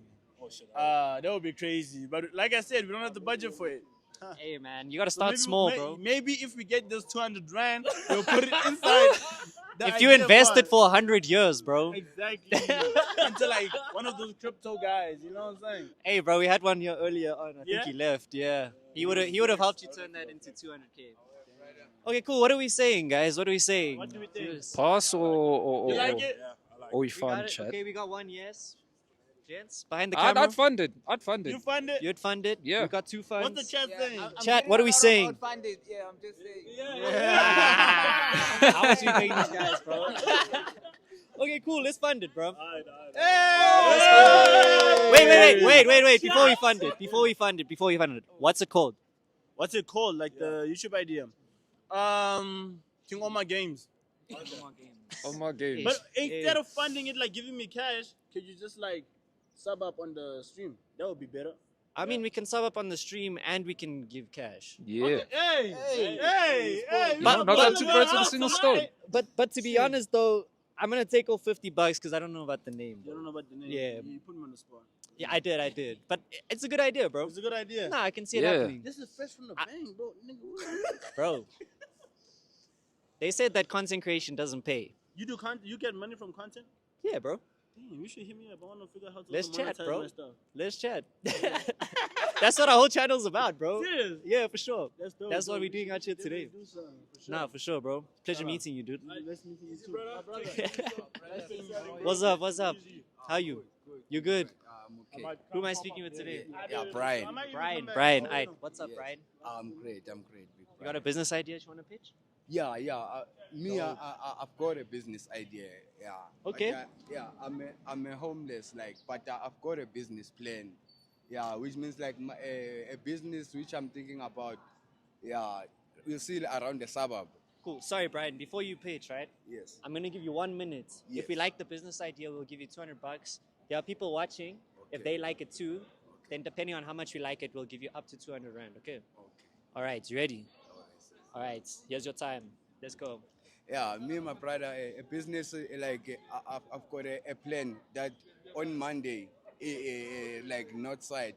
That would be crazy. But like I said, we don't have the budget for it. Hey man, you gotta So start maybe, small, bro. Maybe if we get those 200 rand, we'll put it inside. the If you idea invested part. for 100 years, bro. Exactly. Into like one of those crypto guys, you know what I'm saying? Hey, bro, we had one here earlier on. I think Yeah? he left. Yeah, he would have helped you turn that into 200K. Okay, cool. What are we saying, guys? What are we saying? What do we think? Pass You like it? or we We got fund it. chat. Okay, we got one yes. Gents, behind the I'd camera. fund it. I'd fund it. You fund it? You'd fund it. Yeah. We got two funds. What's the chat saying? Chat, what are we saying? Funded. Yeah, I'm just saying. How much you paying these guys, bro? Okay, cool. Let's fund it, bro. Wait. Before we fund it. What's it called? What's it called? Like the YouTube idea? King all my games. Oh my games. But instead of funding it, like giving me cash, could you just like sub up on the stream? That would be better. I mean, we can sub up on the stream and we can give cash. Yeah. Hey! But- Not but- that two birds with a single stone. But to be honest though, I'm gonna take off $50 because I don't know about the name. You don't know about the name. Yeah. You put me on the spot. Yeah, I did. But it's a good idea, bro. It's a good idea. Nah, I can see it Yeah. happening. This is fresh from the bank, bro. Nigga, Bro. They said that content creation doesn't pay. you do you get money from content? Yeah, bro. Damn, you should hit me up. I want to figure out how to Let's chat, monetize bro. my stuff. Let's chat. That's what our whole channel's about, bro. Serious? Yeah, for sure. That's dope. That's bro. what we're We doing should out here definitely today. do something, for sure. Nah, for sure, bro. Pleasure Shout out. meeting you, dude. Nice meeting you too. My brother. What's up? How you? You good? Okay. Who am I speaking with today? Yeah, Brian. Brian. Aight. What's up, Yes. Brian? I'm great. You got a business idea you want to pitch? Yeah. I've got a business idea. Yeah. Okay. But, I'm a homeless, like, but I've got a business plan. Yeah, which means like a business which I'm thinking about. Yeah, you see around the suburb. Cool. Sorry, Brian. Before you pitch, right? Yes. I'm gonna give you 1 minute. If we like the business idea, we'll give you $200. There are people watching. If they like it too, then depending on how much we like it, we'll give you up to 200 rand. Okay. All right. You ready? All right. Here's your time. Let's go. Yeah, me and my brother, a business like I've got a plan that on Monday, like north side,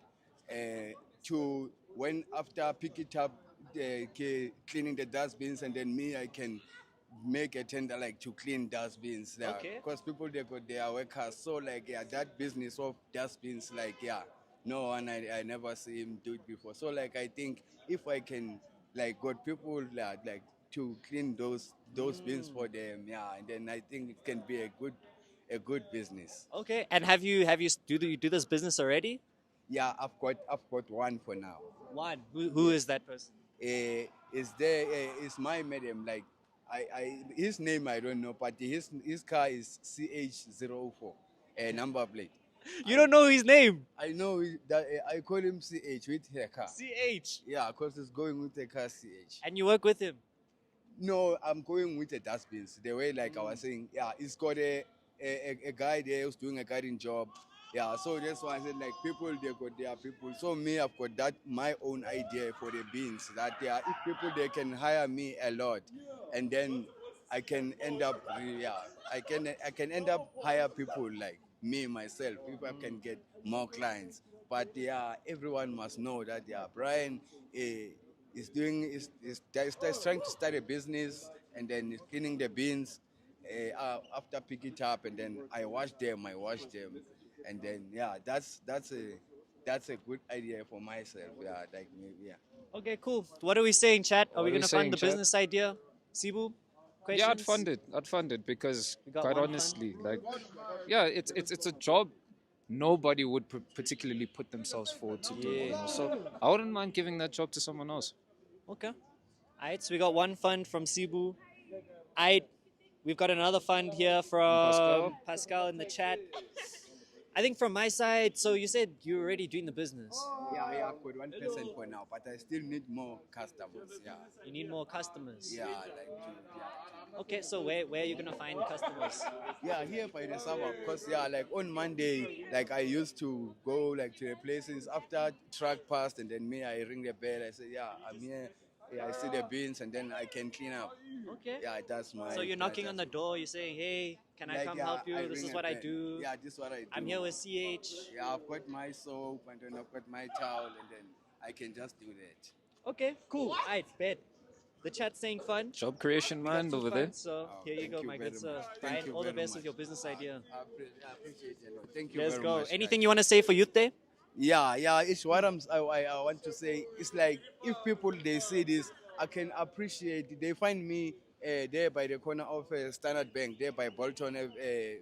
to when after pick it up, cleaning the dustbins, and then me I can make a tender like to clean dustbins. Yeah, Okay. because people they got their workers, so like yeah, that business of dustbins like yeah, no one I never see him do it before. So like I think if I can like got people like to clean those bins for them, yeah, and then I think it can be a good business. Okay. And have you do you do this business already? Yeah, I've got one for now. One. Who is that person? Is there? Is my madam like? His name I don't know, but his car is CH04, number plate. You don't know his name? I know that I call him CH with her car. CH. Yeah, because he's going with the car CH. And you work with him? No, I'm going with the dustbins. The way like I was saying, yeah, he's got a guy there who's doing a garden job. Yeah, so that's why I said like people they got their people. So me I've got that my own idea for the bins that yeah, if people they can hire me a lot, and then I can end up I can end up hire people like me myself if I can get more clients. But yeah, everyone must know that yeah, Brian is trying to start a business, and then he's cleaning the bins after pick it up, and then I wash them, and then yeah, that's a good idea for myself. Yeah, like maybe yeah. Okay, cool. What are we saying, chat? Are What we are we gonna saying, fund the chat? business idea? Sibu? Questions? Yeah, I'd fund it because got quite one fund? honestly, like, yeah, it's a job nobody would particularly put themselves forward to do. You know? So I wouldn't mind giving that job to someone else. Okay. Alright, so we got one fund from Sibu. We've got another fund here from Pascal in the chat. I think from my side, so you said you're already doing the business. Yeah, I've got one person for now, but I still need more customers. Yeah. You need more customers. Yeah, like Okay, so where are you gonna find customers? yeah, here by the suburb, because yeah, like on Monday, like I used to go like to the places after truck passed, and then me I ring the bell. I say yeah, I'm here. Yeah, I see the beans and then I can clean up. Okay. Yeah, that's my. So you're knocking on the door. You're saying, "Hey, can I Like, come yeah, help you? I This ring is a what I bell. do. Yeah, this is what I do. I'm here with CH." Yeah, I've got my soap and then I've got my towel and then I can just do that. Okay, cool. Alright, bet. The chat's saying fun. Job creation, We got man, two over there. funds, so here you thank go, you my very good sir. much. Thank Brian, you all the very best much. with your business idea. I appreciate it. Thank you Let's very go. much. Anything you want to say for youth there? Yeah, it's what I want to say. It's like if people they see this, I can appreciate it. They find me there by the corner of Standard Bank, there by Bolton.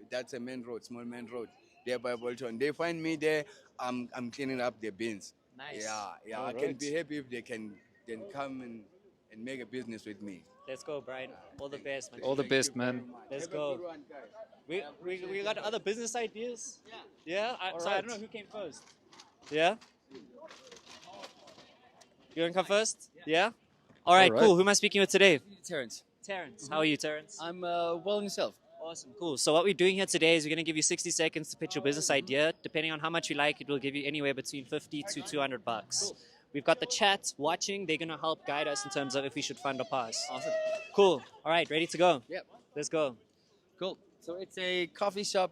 That's a main road, small main road, there by Bolton. They find me there. I'm cleaning up the bins. Nice. Yeah. All I can right. be happy if they can then come and make a business with me. Let's go, Brian. All the best, man. All the best, man. Let's Have a go. good one, guys. We got other business ideas? Yeah? All So I right. don't know who came first. Yeah? You want to come first? Yeah? All right, All right. cool. Who am I speaking with today? Terrence. Terrence. How are you, Terrence? I'm well and yourself. Awesome, cool. So what we're doing here today is we're going to give you 60 seconds to pitch your business idea. Depending on how much you like, it will give you anywhere between 50 to 200 bucks. We've got the chat watching. They're going to help guide us in terms of if we should fund or pass. Awesome. Cool. All right, ready to go? Yep. Let's go. Cool. So it's a coffee shop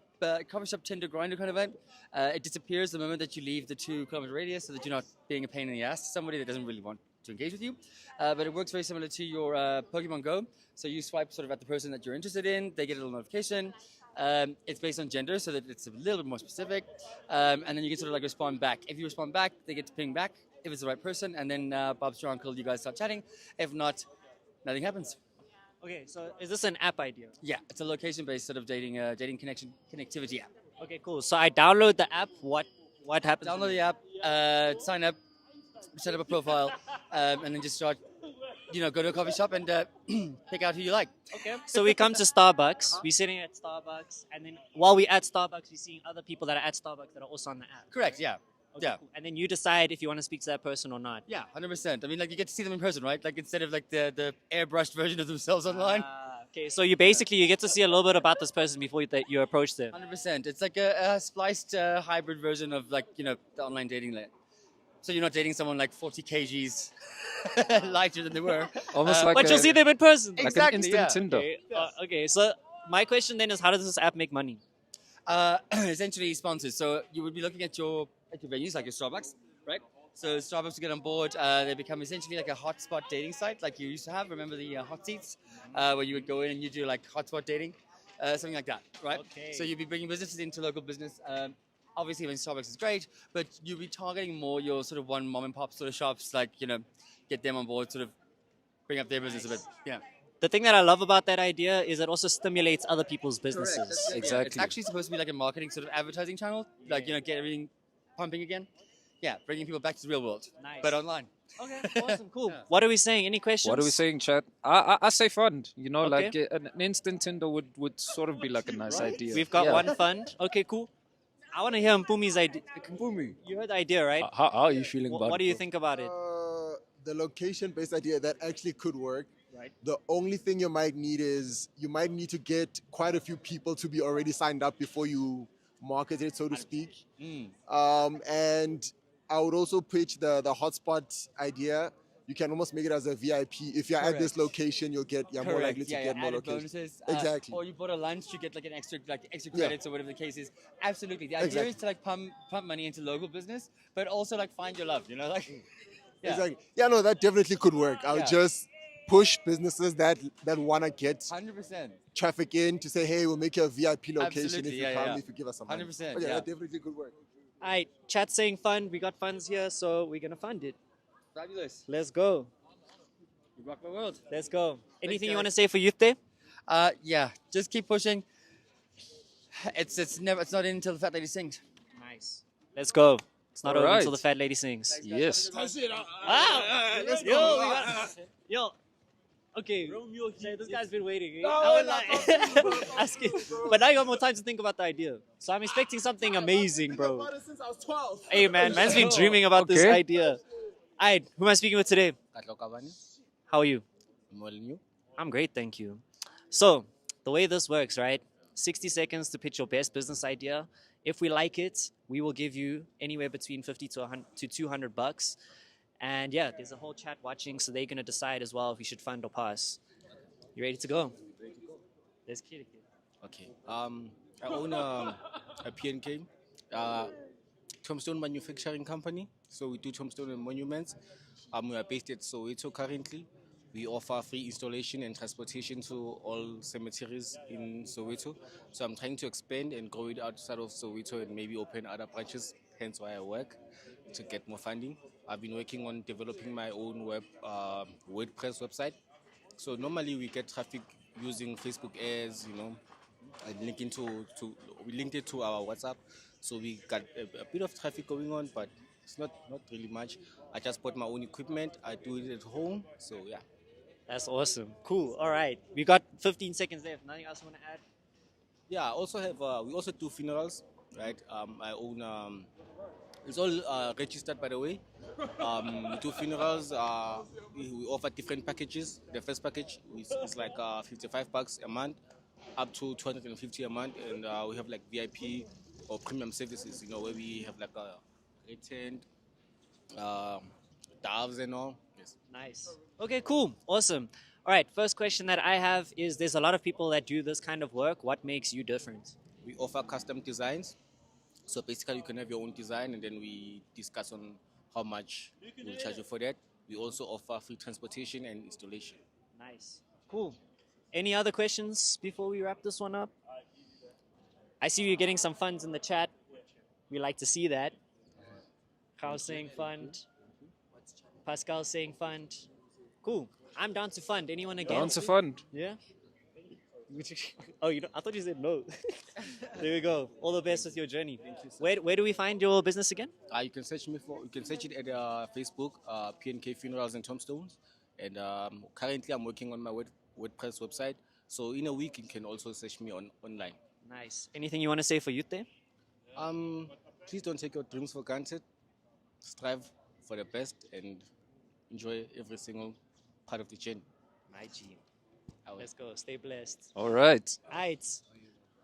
Tinder grinder kind of event. It disappears the moment that you leave the 2 kilometer radius, so that you're not being a pain in the ass to somebody that doesn't really want to engage with you. But it works very similar to your Pokemon Go. So you swipe sort of at the person that you're interested in. They get a little notification. It's based on gender, so that it's a little bit more specific. And then you can sort of like respond back. If you respond back, they get to ping back if it's the right person. And then Bob's your uncle, you guys start chatting. If not, nothing happens. Okay, so is this an app idea? Yeah, it's a location-based sort of dating connectivity app. Okay, cool. So I download the app. What happens? Download the app, sign up, set up a profile, and then just start, go to a coffee shop and pick out who you like. Okay. So we come to Starbucks. We're sitting at Starbucks, and then while we're at Starbucks, we're seeing other people that are at Starbucks that are also on the app. Correct, yeah. Okay, Yeah. cool. And then you decide if you want to speak to that person or not. Yeah, 100%. I mean, like, you get to see them in person, right? Like, instead of, like, the airbrushed version of themselves online. Okay, so you basically you get to see a little bit about this person before you approach them. 100%. It's like a spliced hybrid version of, like, the online dating land. So you're not dating someone like 40 kgs lighter than they were. Almost like but a- you'll see them in person. Like an instant Tinder. Okay, so my question then is, how does this app make money? Essentially sponsors. So you would be looking at your venues, like your Starbucks, right? So Starbucks to get on board, they become essentially like a hotspot dating site, like you used to have. Remember the hot seats, where you would go in and you do like hotspot dating, something like that, right? Okay. So you'd be bringing businesses into local business. Obviously, when Starbucks is great, but you'll be targeting more your sort of one mom and pop sort of shops, like get them on board, sort of bring up their business a bit. Yeah. The thing that I love about that idea is it also stimulates other people's businesses. Correct. That's it, yeah. It's actually supposed to be like a marketing sort of advertising channel, like get everything pumping again. Yeah, bringing people back to the real world, Nice. but online. Okay, awesome, cool. What are we saying? Any questions? What are we saying, chat? I say fund. Okay. Like an instant Tinder would sort of be like a nice idea. We've got Yeah. one fund. Okay, cool. I want to hear Mpumi's idea. Mpumi. You heard the idea, right? How are you feeling about What it? do you think about it? The location-based idea that actually could work. Right. The only thing you might need is you might need to get quite a few people to be already signed up before you market it, so to speak. And I would also pitch the hotspot idea. You can almost make it as a VIP. If you're at this Correct. location, you're more Correct. likely to Yeah, get more added locations. bonuses. Exactly. Or you bought a lunch, you get like an extra Yeah. credits or whatever the case is. Absolutely. The idea Exactly. is to like pump money into local business, but also like find your love. Like yeah. Exactly. Yeah, no, that definitely could work. I would Yeah. just push businesses that wanna get 100%. traffic in to say, hey, we'll make you a VIP location Absolutely, if you yeah, come, yeah. if you give us some money. 100%, But yeah, yeah. that definitely could work. All right, chat saying fund. We got funds here, so we're gonna fund it. Fabulous. Let's go. You rock my world. Let's go. Anything you guys. want to say for youth there? Yeah, just keep pushing. It's not in until the fat lady sings. Nice. Let's go. It's not All over right. until the fat lady sings. Yes. Let's go. Yo. Okay. Say, this guy's been waiting. I would like ask it. But now you got more time to think about the idea. So I'm expecting something amazing, bro. Since I was 12. Hey man, man's been dreaming about this Okay. idea. Alright, who am I speaking with today? How are you? I'm great, thank you. So, the way this works, right? 60 seconds to pitch your best business idea. If we like it, we will give you anywhere between 50 to 200 bucks. And yeah, there's a whole chat watching, so they're gonna decide as well if we should fund or pass. You ready to go? Let's kill it. Okay. I own a PNK, tombstone manufacturing company. So we do tombstone and monuments. We are based at Soweto currently. We offer free installation and transportation to all cemeteries in Soweto. So I'm trying to expand and grow it outside of Soweto and maybe open other branches, hence why I work to get more funding. I've been working on developing my own WordPress website. So normally we get traffic using Facebook ads, and we linked it to our WhatsApp. So we got a bit of traffic going on, but it's not really much. I just bought my own equipment. I do it at home. So yeah. That's awesome. Cool. All right. We got 15 seconds left. Nothing else you want to add? Yeah, I also have. We also do funerals, right? I own. It's all registered, by the way. We do funerals. We offer different packages. The first package is like $55 a month, up to 250 a month, and we have like VIP or premium services. Where we have like a tent, doves and all. Yes. Nice. Okay, cool. Awesome. All right, first question that I have is there's a lot of people that do this kind of work. What makes you different? We offer custom designs. So basically you can have your own design and then we discuss on how much we'll charge you for that. We also offer free transportation and installation. Nice. Cool. Any other questions before we wrap this one up? I see you're getting some funds in the chat. We like to see that. Carl's saying fund. Pascal's saying fund. Cool. I'm down to fund. Anyone against? Down to fund. Yeah? Oh, I thought you said no. There we go. All the best with your journey. Where do we find your business again? You can search it at Facebook, PNK Funerals and Tombstones. And currently I'm working on my WordPress website. So in a week you can also search me online. Nice. Anything you want to say for youth there? Please don't take your dreams for granted. Strive for the best and enjoy every single part of the journey. My G. Let's go. Stay blessed. All right. Alright.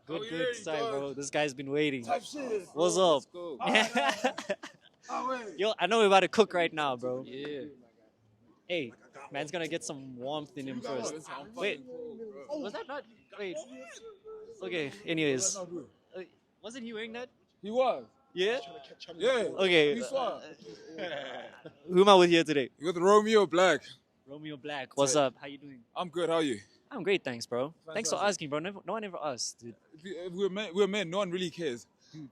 Good. Sorry, bro. This guy's been waiting. Type shit. What's up? Let's go. Yo, I know we're about to cook right now, bro. Yeah. Hey, man's gonna get some warmth in him first. Wait. Was that not? Wait. Okay. Anyways. Wasn't he wearing that? He was. Yeah? Yeah. Okay. He saw. Who am I with here today? You got Romeo Black. Romeo Black. What's up? How you doing? I'm good. How are you? I'm great, thanks, bro. Thanks for Fantastic. asking, bro. No one ever asked, dude. If we're men. No one really cares. You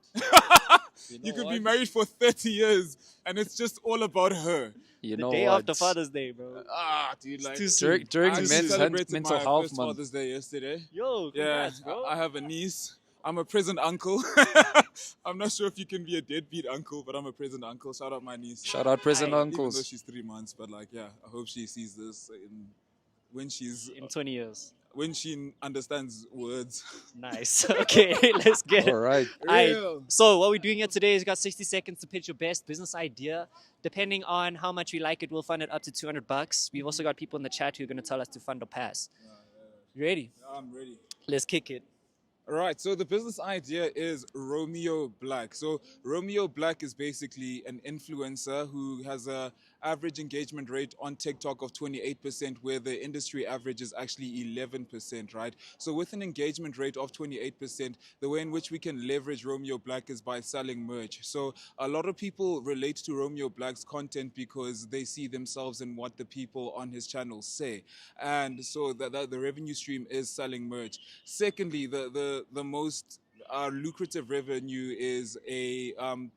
You know could be what? married for 30 years and it's just all about her. You The know day what? after Father's Day, bro. Dude, like too soon. During I men's celebrated mental my health first month. Father's Day yesterday. Yo, congrats, bro. I have a niece. I'm a present uncle. I'm not sure if you can be a deadbeat uncle, but I'm a present uncle. Shout out my niece. Shout out present Even uncles. though she's 3 months, but like, yeah, I hope she sees this when she's in 20 years. When she understands words. Nice. Okay, let's get it. All right. Real. So what we're doing here today is you got 60 seconds to pitch your best business idea. Depending on how much we like it, we'll fund it up to $200. We've also got people in the chat who are going to tell us to fund or pass. You ready? I'm ready. Let's kick it. All right, so the business idea is Romeo Black. So Romeo Black is basically an influencer who has a average engagement rate on TikTok of 28%, where the industry average is actually 11%, right? So with an engagement rate of 28%, the way in which we can leverage Romeo Black is by selling merch. So a lot of people relate to Romeo Black's content because they see themselves in what the people on his channel say. And so that the revenue stream is selling merch. Secondly, the most lucrative revenue is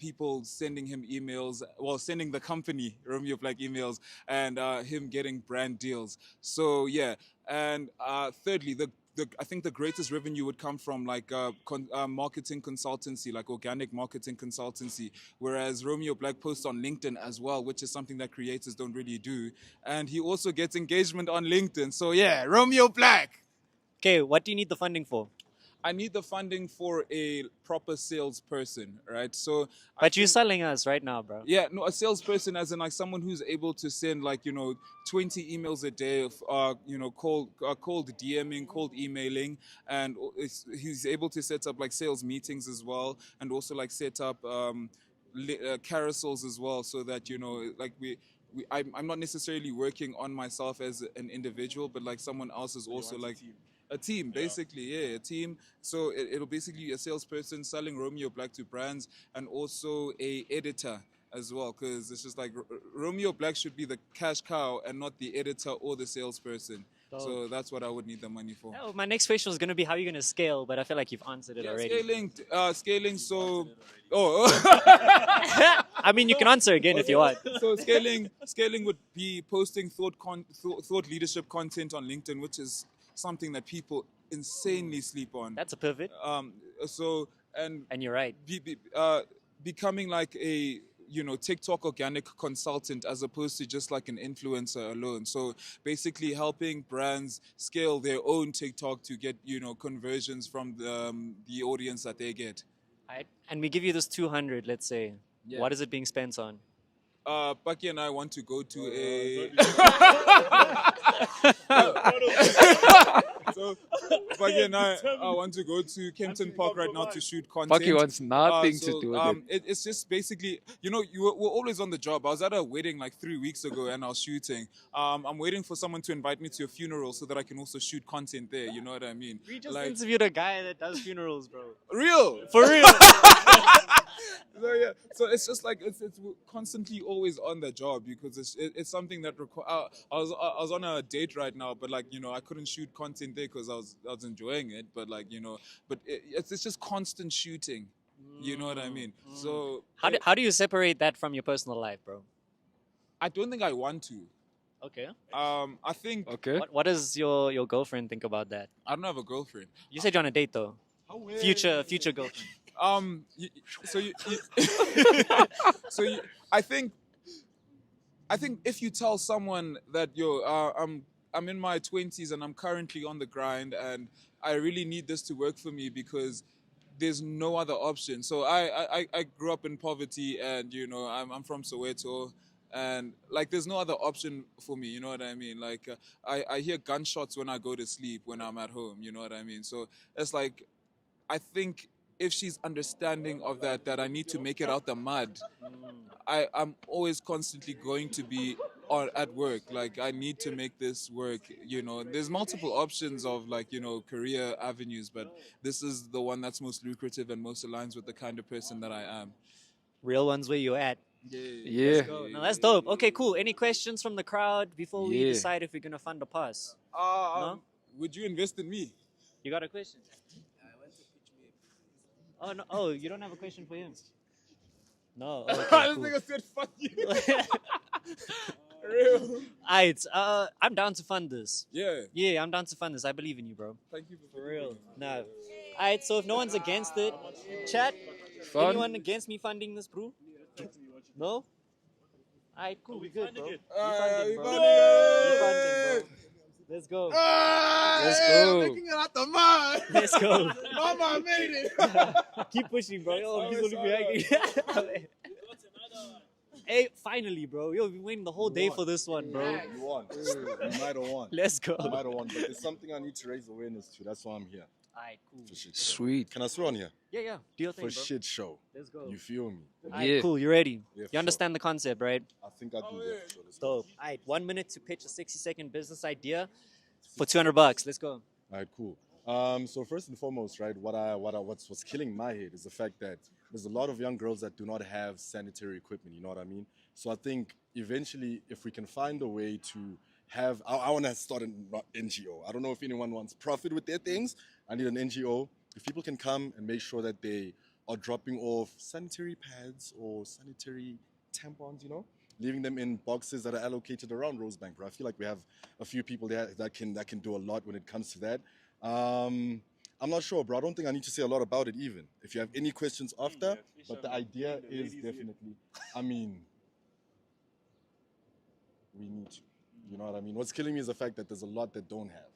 people sending him emails, sending the company Romeo Black emails, and him getting brand deals. So yeah, and thirdly, I think the greatest revenue would come from like marketing consultancy, like organic marketing consultancy, whereas Romeo Black posts on LinkedIn as well, which is something that creators don't really do. And he also gets engagement on LinkedIn. So yeah, Romeo Black. Okay, what do you need the funding for? I need the funding for a proper salesperson, right? So, But you're selling us right now, bro. yeah, no, a salesperson as in like someone who's able to send like 20 emails a day of cold DMing, cold emailing, and he's able to set up like sales meetings as well, and also like set up carousels as well, so that like I'm not necessarily working on myself as an individual, but like someone else is also like a team, basically. Yeah, a team. So it'll basically be a salesperson selling Romeo Black to brands, and also a editor as well, because it's just like Romeo Black should be the cash cow and not the editor or the salesperson. So that's what I would need the money for. Oh, my next question was going to be how you're going to scale, but I feel like you've answered it already. Scaling. So, I mean, you can answer again if you want. So scaling would be posting thought leadership content on LinkedIn, which is something that people insanely sleep on. That's a pivot. And you're right. Becoming like a TikTok organic consultant as opposed to just like an influencer alone. So basically helping brands scale their own TikTok to get, conversions from the audience that they get. Right. And we give you this 200, let's say. Yeah. What is it being spent on? Paki and I want to go to a... So, Paki and I want to go to Kempton Park right now to shoot content. Paki wants nothing to do with it. It's just basically, we're always on the job. I was at a wedding like 3 weeks ago and I was shooting. I'm waiting for someone to invite me to a funeral so that I can also shoot content there. You know what I mean? We just interviewed a guy that does funerals, bro. Real? For real? So it's just like it's constantly always on the job, because it's something that I was on a date right now, but like I couldn't shoot content there because I was enjoying it, but like but it's just constant shooting. You know what I mean? So How do you separate that from your personal life, bro? I don't think I want to. Okay. I think. Okay. What does your girlfriend think about that? I don't have a girlfriend. You said you're on a date though. Future girlfriend. I think if you tell someone that I'm in my 20s and I'm currently on the grind and I really need this to work for me because there's no other option. So I grew up in poverty, and I'm from Soweto, and like there's no other option for me. You know what I mean? Like I hear gunshots when I go to sleep when I'm at home. You know what I mean? So it's like, I think if she's understanding of that I need to make it out the mud, I'm always constantly going to be at work. Like I need to make this work. There's multiple options of like career avenues, but this is the one that's most lucrative and most aligns with the kind of person that I am. Real ones where you at. Yeah. Let's go. No, that's dope. Okay, cool. Any questions from the crowd before we decide if we're gonna fund the pass? No? Would you invest in me? You got a question? Oh no! Oh, you don't have a question for him? No. Okay, This cool. nigga said fuck you. Real. Alright, I'm down to fund this. Yeah. Yeah, I'm down to fund this. I believe in you, bro. Thank you for real. No. Alright, so if no one's against it, chat. Fun. Anyone against me funding this, bro? No? Alright, cool. We good, bro. We funding, bro. We funding, bro. Let's go. Let's go. Making it out the mud. Let's go. Mama made it. Keep pushing, bro. Yo, he's gonna be hanging. Hey, finally, bro. Yo, we've been waiting the whole day for this one, bro. You won. You might have won. Let's go. You might have won, but there's something I need to raise awareness to. That's why I'm here. Alright, cool. For shit. Sweet. Can I swear on here? Yeah. Do your thing, For bro. shit show. Let's go. You feel me? Alright, cool. You ready? Yeah, You understand the concept, right? I think I do. Yeah, for sure. Let's go. Dope. Alright, 1 minute to pitch a 60-second business idea for $200. Let's go. All right, cool. So first and foremost, right, what's killing my head is the fact that there's a lot of young girls that do not have sanitary equipment. You know what I mean? So I think eventually, if we can find a way to have, I want to start an NGO. I don't know if anyone wants profit with their things. I need an NGO. If people can come and make sure that they are dropping off sanitary pads or sanitary tampons, leaving them in boxes that are allocated around Rosebank, bro. I feel like we have a few people there that can do a lot when it comes to that. I'm not sure, bro. I don't think I need to say a lot about it even. If you have any questions after, but the idea is definitely, we need to. You know what I mean? What's killing me is the fact that there's a lot that don't have.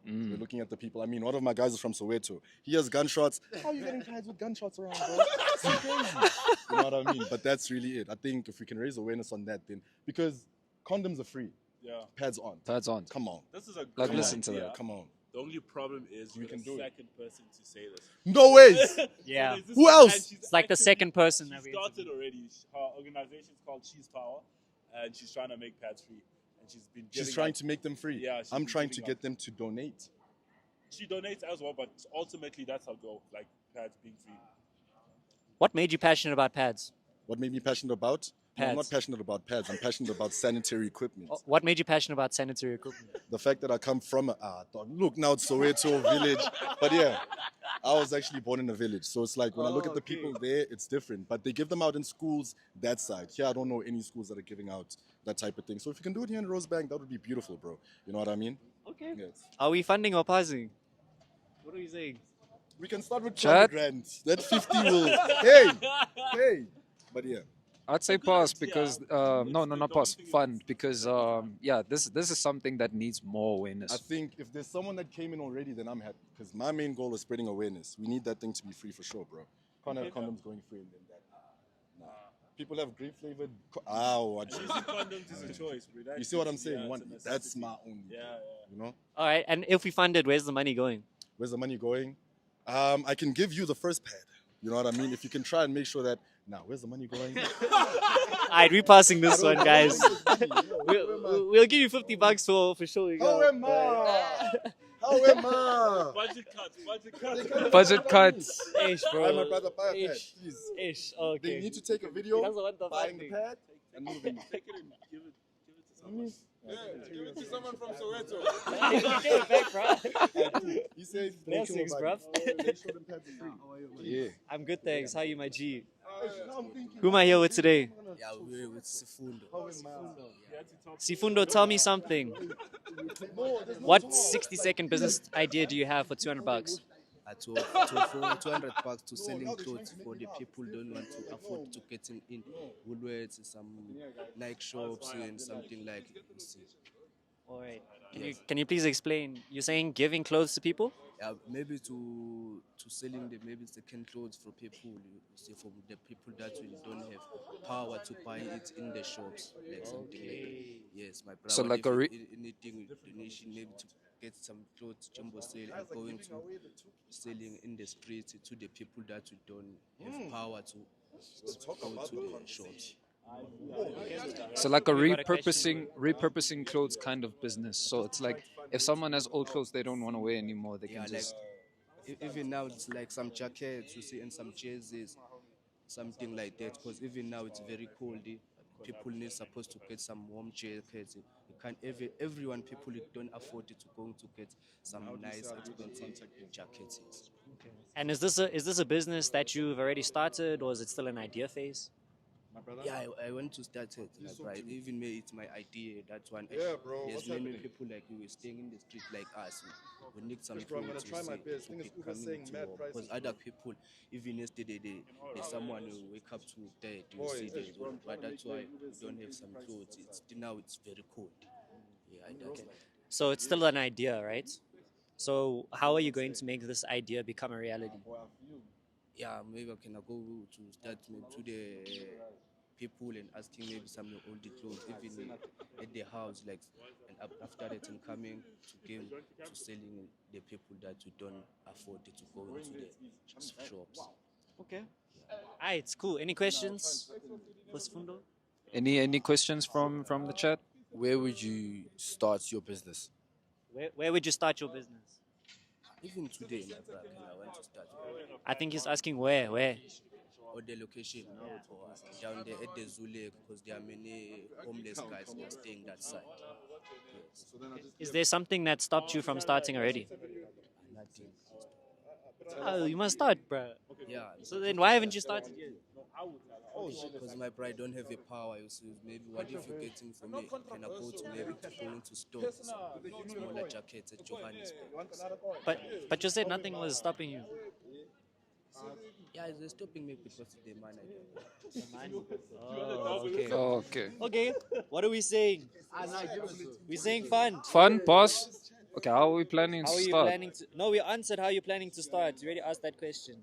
We're looking at the people. One of my guys is from Soweto. He has gunshots. How are you getting pads with gunshots around, bro? It's crazy. You know what I mean? But that's really it. I think if we can raise awareness on that, then because condoms are free. Yeah. Pads on. Pads on. Come on. This is a Like, great listen to idea. that. Come on. The only problem is We you're can the do it. second person to say this. No ways. Yeah. Who else? It's like the second person that She we started already. Her organization is called Cheese Power, and she's trying to make pads free, and she's been. She's giving trying out- to make them free. Yeah, she's I'm been trying to giving get out. them to donate. She donates as well, but ultimately that's her goal, like pads being free. What made you passionate about pads? What made me passionate about? No, I'm not Pads. passionate about pads. I'm passionate about sanitary equipment. What made you passionate about sanitary equipment? The fact that I come from dog, look now it's Soweto village, but yeah, I was actually born in a village, so it's like when I look at the people there, it's different. But they give them out in schools that side. Here, I don't know any schools that are giving out that type of thing. So if you can do it here in Rosebank, that would be beautiful, bro. You know what I mean? Okay. Yes. Are we funding or pausing? What are you saying? We can start with Chat. 200 grand. That 50 will. Hey. But yeah. I'd say pass because no, not pass. Fund because yeah, this is something that needs more awareness. I think if there's someone that came in already, then I'm happy because my main goal is spreading awareness. We need that thing to be free for sure, bro. Can't have condoms going free and then that. Nah. People have grape flavored. Using condoms is a choice, bro. You see what I'm saying? Yeah, it's a That's necessity. my only. Yeah. You know? All right, and if we fund it, where's the money going? Where's the money going? I can give you the first pad. You know what I mean? If you can try and make sure that. Now, where's the money going? All right, we're passing this one, guys. We'll give you $50 for showing How up. am I? How am I? Budget cuts. Budget cuts. Ish, bro. Alright, my brother, buy a pad, Ish. please. Ish. Okay. They need to take a video He doesn't want the buying the funding. pad and moving. Take it and give it to someone. Give it to someone from Soweto. Get it back, bro. He says Blessings, bruv. Yeah. I'm good, thanks. How you, my G? Who am I here with today? Yeah, we're with Sifundo. Sifundo, tell me something. What 60-second business idea do you have for $200? For 200 bucks to selling clothes for the people who don't want to afford to getting in Woolworths, some Nike shops and something like you see. All right. Can you please explain? You're saying giving clothes to people? Yeah, maybe to selling the maybe second clothes for people. You see, for the people that really don't have power to buy it in the shops, like something like yes, my brother. So like if a anything with donation, maybe to get some clothes, jumbo sale, and going to selling in the streets to the people that we don't have power to go to the shops. So like a We got a repurposing clothes kind of business. So it's like if someone has old clothes they don't want to wear anymore, they Yeah, can just even now it's like some jackets you see and some jerseys, something like that. Because even now it's very cold. People need supposed to get some warm jackets. You can't everyone people don't afford it to go to get some nice expensive jackets. And is this a business that you've already started, or is it still an idea phase? Yeah, I want to start it. Like, right, even me, it's my idea. That one. Yeah, bro, There's what's many happening? people like you staying in the street like us. We need some Bro, I'm gonna clothes try my best. to Thing is, keep Uber's coming saying to mad work. prices, Because other people, even yesterday, there's someone who wake up to dead. You Boy, see, it's they, just from but trying to that's make why Uber we saying don't have making some prices clothes. Now it's very cold. Yeah, Okay. So it's still an idea, right? So how are you going to make this idea become a reality? Yeah, maybe I can go to start maybe to the people and asking maybe some old clothes, even at the house, like, and after that, and coming to give to selling the people that we don't afford it to go into the shops. Okay. Alright, it's cool. Any questions? Fundo? Any questions from the chat? Where would you start your business? Where would you start your business? Even today, my brother, I want to start. I think he's asking where. Or the location, or down there at the Zoo Lake, because there are many homeless guys that are staying that side. Yes. Is there something that stopped you from starting already? Nothing. Oh, you must start, bro. Yeah. So then why haven't you started yet? Because my bride don't have a power. You see, maybe what if you're getting from me? Can I go to maybe to go into stores, smaller jackets at Johannesburg? But you said nothing was stopping you. Yeah, they're stopping me because of the money. The money. Oh, okay. Oh, okay. Okay. What are we saying? We're saying fun. Fun, pause. Okay, how are we planning How to are you start? planning to? No, we answered how you're planning to start. You already asked that question.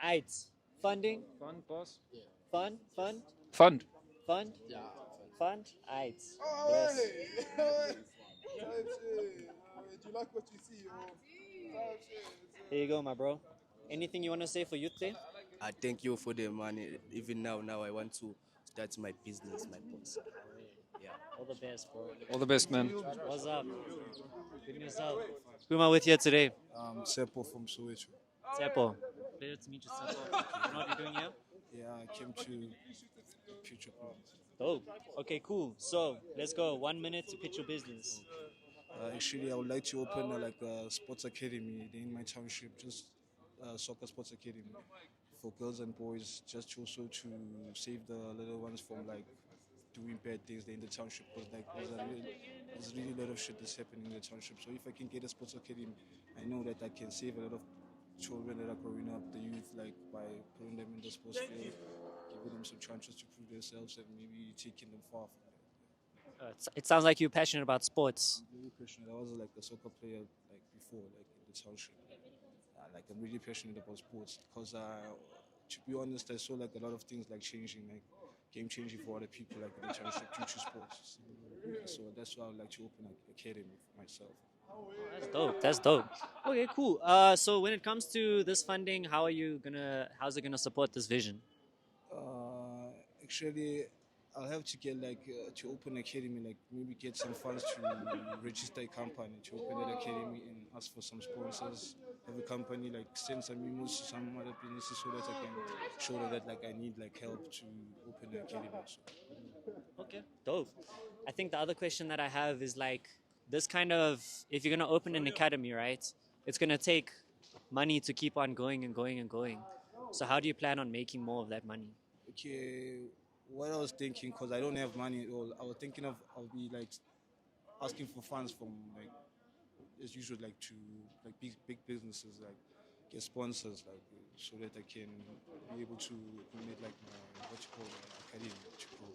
Alright. Funding. Fun, pause. Fun. Fund. Fund. Yeah. Fund. Alright. Oh, Bless. Do you like what you see? Here you go, my bro. Anything you want to say for youth day? I thank you for the money. Even now I want to that's my business, my boss. Yeah. All the best, bro. All the best, man. What's up? Good yourself. Who am I with here today? Seppo from Soweto. Seppo. Pleasure to meet you, Seppo. You know what you're doing here? Yeah, I came to Creatrepreneur. Oh, okay, cool. So let's go. 1 minute to pitch your business. Actually, I would like to open like a sports academy in my township, just soccer sports academy for girls and boys, just also to save the little ones from like doing bad things in the township. Because like there's really a lot of shit that's happening in the township. So if I can get a sports academy, I know that I can save a lot of children that are growing up, the youth, like by putting them in the sports field, giving them some chances to prove themselves, and maybe taking them far from there. It sounds like you're passionate about sports. I'm really passionate. I was like a soccer player like before, like in the township. Like I'm really passionate about sports because, to be honest, I saw like a lot of things like changing, like game changing for other people, like in the township due to sports. So that's why I would like to open an academy for myself. That's dope. That's dope. Okay, cool. So when it comes to this funding, how's it gonna support this vision? Actually, I'll have to get like to open an academy, like maybe get some funds to register a company to open that academy and ask for some sponsors. Have a company like send some emails to some other businesses so that I can show them that like I need like help to open an academy. So. Okay, dope. I think the other question that I have is like this kind of, if you're gonna open an academy, right? It's gonna take money to keep on going and going and going. So how do you plan on making more of that money? Okay, what I was thinking, because I don't have money at all, I was thinking of I'll be like asking for funds from like as usual, like to like big businesses, like get sponsors, like so that I can be able to make like my academy to grow.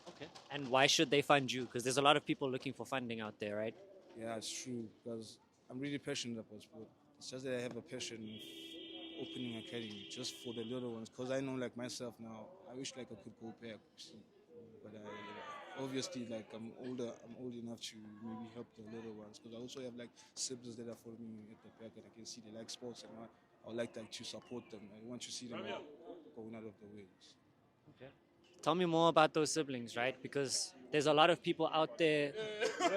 Okay. And why should they fund you? Because there's a lot of people looking for funding out there, right? Yeah, it's true, because I'm really passionate about sport. It's just that I have a passion of opening academy just for the little ones, because I know like myself now, I wish like I could go back, see, but obviously like I'm old enough to maybe help the little ones, because I also have like siblings that are following me at the back and I can see they like sports, and I would like to support them. I want to see them going out of the way. Okay. Tell me more about those siblings, right? Because there's a lot of people out there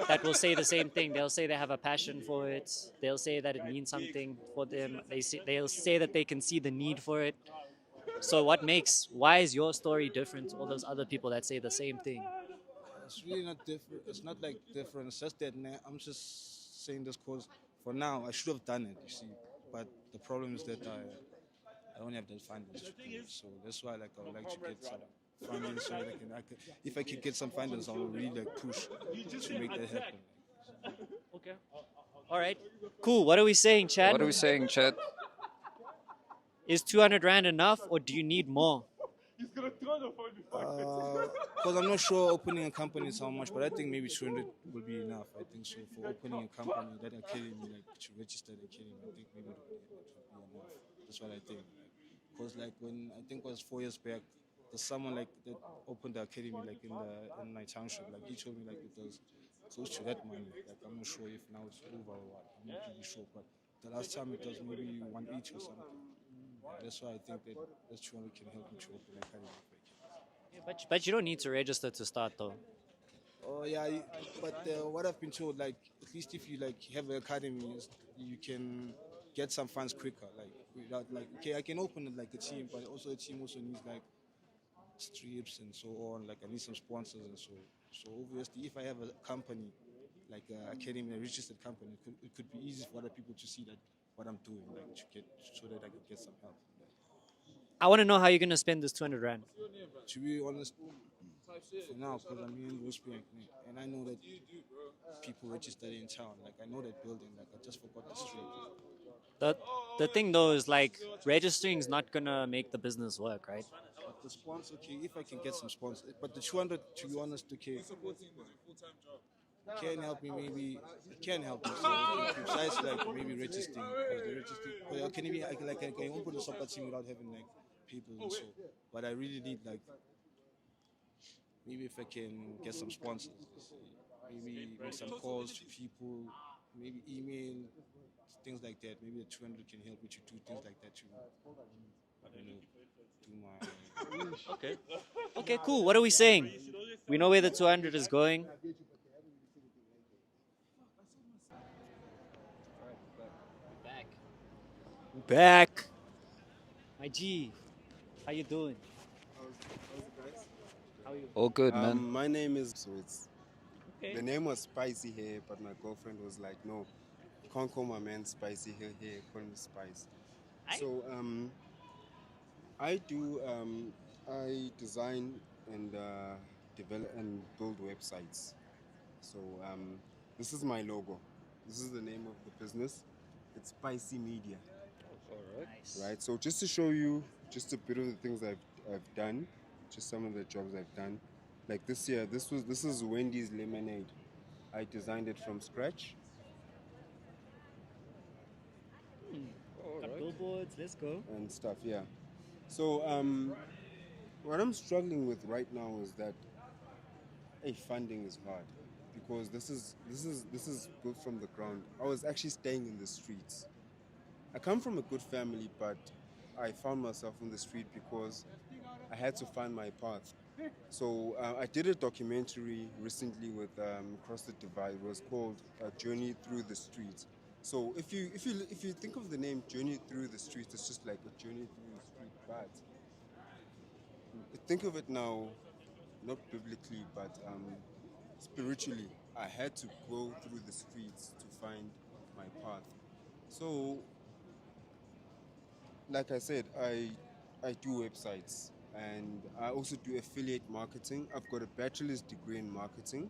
that will say the same thing. They'll say they have a passion for it. They'll say that it means something for them. They'll say that they can see the need for it. So why is your story different to all those other people that say the same thing? It's really not different. It's not like different. It's just that I'm just saying this because for now I should have done it, you see. But the problem is that I don't have the finance to do it. So that's why like I would like to get some finance so that if I can get some finance, I will really like push to make that happen. Okay. All right. Cool. What are we saying, Chad? What are we saying, Chad? Is 200 Rand enough, or do you need more? Because I'm not sure opening a company is how much, but I think maybe 200 will be enough. I think so for opening a company, that academy, like to register the academy, I think maybe it will be enough. That's what I think. Because like when I think it was 4 years back, there's someone like that opened the academy like in my township. Like he told me like it was close to that money. Like I'm not sure if now it's over or what. I'm not really sure, but the last time it was maybe 180 or something. That's why I think that 200 can help me to open an academy. Yeah, but you don't need to register to start though. Oh yeah, but what I've been told, like at least if you like have an academy, you can get some funds quicker. Like without like okay, I can open it like a team, but also a team also needs like strips and so on. Like I need some sponsors and so. So obviously, if I have a company like an academy, a registered company, it could be easy for other people to see that what I'm doing, like to get so that I can get some help. I want to know how you're gonna spend this 200 Rand. To be honest, for now, because I'm here in Rosebank, and I know that people registered in town. Like I know that building. Like I just forgot the street. The thing though is like registering is not gonna make the business work, right? But the sponsor, okay, if I can get some sponsors, but the 200, to be honest, okay, can help me maybe. It can help me. So besides like maybe registering, but I can even I can open the soccer team without having like people and so. But I really need like maybe if I can get some sponsors, maybe make some calls to people, maybe email, things like that. Maybe the 200 can help me to do things like that too. do my. Okay. Okay, cool. What are we saying? We know where the 200 is going. We're back. My G, how you doing? How you? All good, man. My name is so it's Okay. the name was Spicy here, but my girlfriend was like, no, you can't call my man Spicy here, call me Spice. So I design and develop and build websites. So this is my logo. This is the name of the business. It's Spicy Media. All right. Nice. Right. So just to show you just a bit of the things I've done, just some of the jobs I've done. Like this year, this is Wendy's lemonade. I designed it from scratch. Got billboards. Let's go. And stuff, yeah. So what I'm struggling with right now is that funding is hard because this is built from the ground. I was actually staying in the streets. I come from a good family, but I found myself on the street because I had to find my path. So I did a documentary recently with Across the Divide. It was called Journey Through the Streets. So if you think of the name Journey Through the Streets, it's just like a journey through the street. But think of it now, not biblically, but spiritually. I had to go through the streets to find my path. So, like I said, I do websites and I also do affiliate marketing. I've got a bachelor's degree in marketing.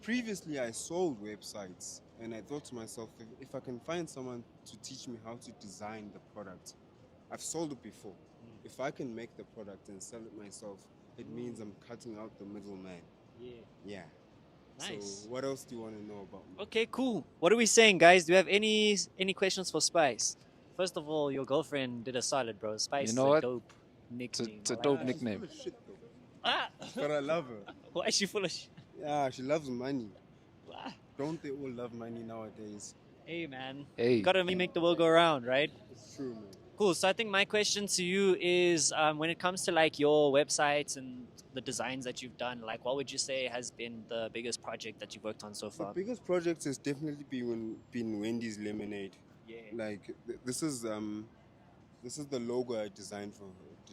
Previously, I sold websites and I thought to myself, if I can find someone to teach me how to design the product, I've sold it before. If I can make the product and sell it myself, it means I'm cutting out the middleman. Yeah. Yeah. Nice. So what else do you want to know about me? Okay, cool. What are we saying, guys? Do you have any questions for Spice? First of all, your girlfriend did a solid, bro. Spice You know is a what? dope nickname. It's a dope nickname. She's full of shit, though. Ah! But I love her. Why is she full of shit? Yeah, she loves money. Don't they all love money nowadays? Hey, man. Hey. Gotta make the world go around, right? It's true, man. Cool. So I think my question to you is, when it comes to like your websites and the designs that you've done, like what would you say has been the biggest project that you've worked on so The far? biggest project has definitely been Wendy's Lemonade. Yeah. Like this is the logo I designed for her.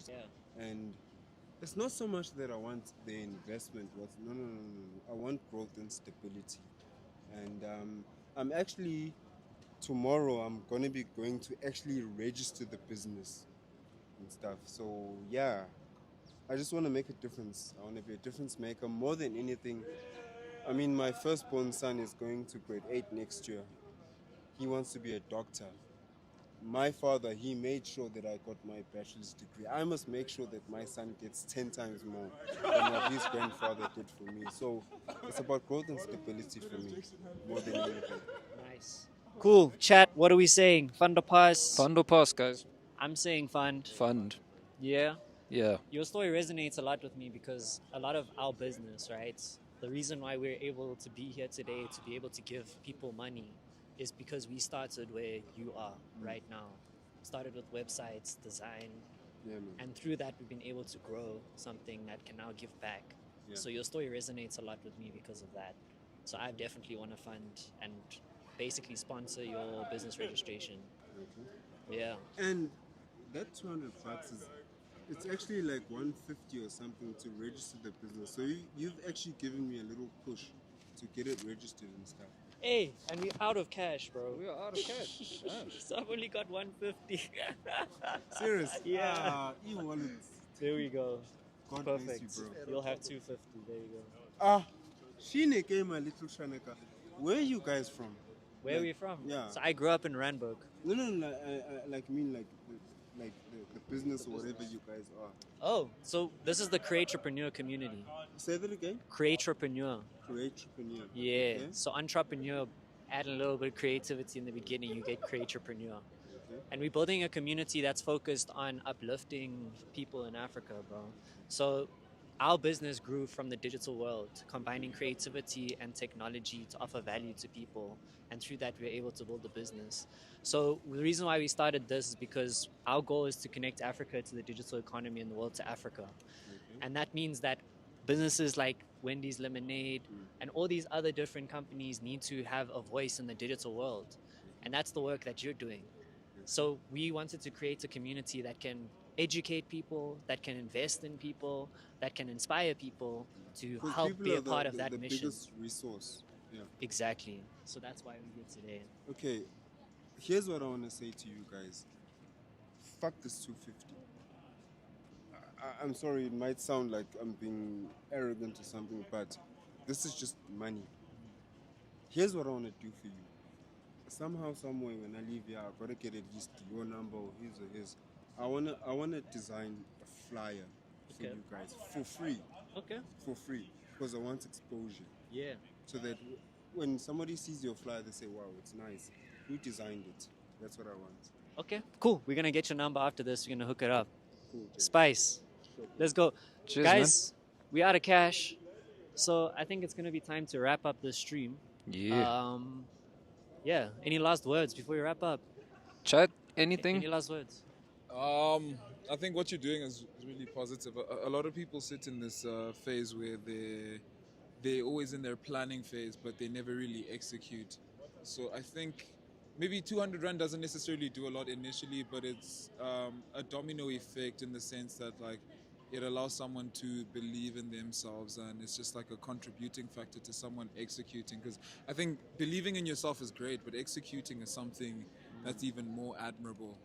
Yeah. And it's not so much that I want the investment. No. I want growth and stability. And I'm actually tomorrow I'm gonna be going to actually register the business and stuff. So yeah, I just want to make a difference. I want to be a difference maker more than anything. I mean, my firstborn son is going to grade 8 next year. He wants to be a doctor. My father, he made sure that I got my bachelor's degree. I must make sure that my son gets 10 times more than what his grandfather did for me. So it's about growth and stability for me more than anything. Nice. Cool. Chat, what are we saying? Fund or pass? Fund or pass, guys? I'm saying fund. Fund. Yeah? Yeah. Your story resonates a lot with me because a lot of our business, right? The reason why we're able to be here today, to be able to give people money, is because we started where you are right now. Started with websites, design, Yeah, man. and through that we've been able to grow something that can now give back. Yeah. So your story resonates a lot with me because of that. So I definitely want to fund and basically sponsor your business registration. Yeah. And that 200 bucks it's actually like 150 or something to register the business. So you've actually given me a little push to get it registered and stuff. Hey, and we're out of cash, bro. We are out of cash. So I've only got 150. Serious? Yeah. E-wallets. There we go. God Perfect. bless you, bro. You'll have 250. There you go. Shine came my little Shanaka. Where are you guys from? Where are we from? Yeah. So I grew up in Randburg. No, like the business or whatever you guys are. Oh, so this is the Creatrepreneur community. Say that again? Creatrepreneur. Creatrepreneur. Yeah. Okay. So entrepreneur, add a little bit of creativity in the beginning, you get Creatrepreneur. Okay. And we're building a community that's focused on uplifting people in Africa, bro. So our business grew from the digital world, combining creativity and technology to offer value to people. And through that, we were able to build the business. So the reason why we started this is because our goal is to connect Africa to the digital economy and the world to Africa. And that means that businesses like Wendy's Lemonade and all these other different companies need to have a voice in the digital world. And that's the work that you're doing. So we wanted to create a community that can educate people, that can invest in people, that can inspire people to 'Cause help people be are a part of the that mission. biggest resource. Yeah. Exactly. So that's why we're here today. Okay, here's what I want to say to you guys. Fuck this 250. I'm sorry, it might sound like I'm being arrogant or something, but this is just money. Here's what I want to do for you. Somehow, somewhere, when I leave here, I've got to get at least your number or his. I wanna design a flyer for Okay. you guys for free. Okay. For free, because I want exposure. Yeah. So that when somebody sees your flyer, they say, "Wow, it's nice. Who designed it?" That's what I want. Okay, cool. We're gonna get your number after this. We're gonna hook it up. Cool, Jay. Spice. Let's go. Cheers, Guys, we out of cash. So I think it's gonna be time to wrap up the stream. Yeah. Yeah. Any last words before we wrap up? Chat, anything? Any last words? I think what you're doing is really positive. A lot of people sit in this phase where they're always in their planning phase, but they never really execute. So I think maybe 200 Rand doesn't necessarily do a lot initially, but it's a domino effect in the sense that like it allows someone to believe in themselves, and it's just like a contributing factor to someone executing. Because I think believing in yourself is great, but executing is something that's even more admirable.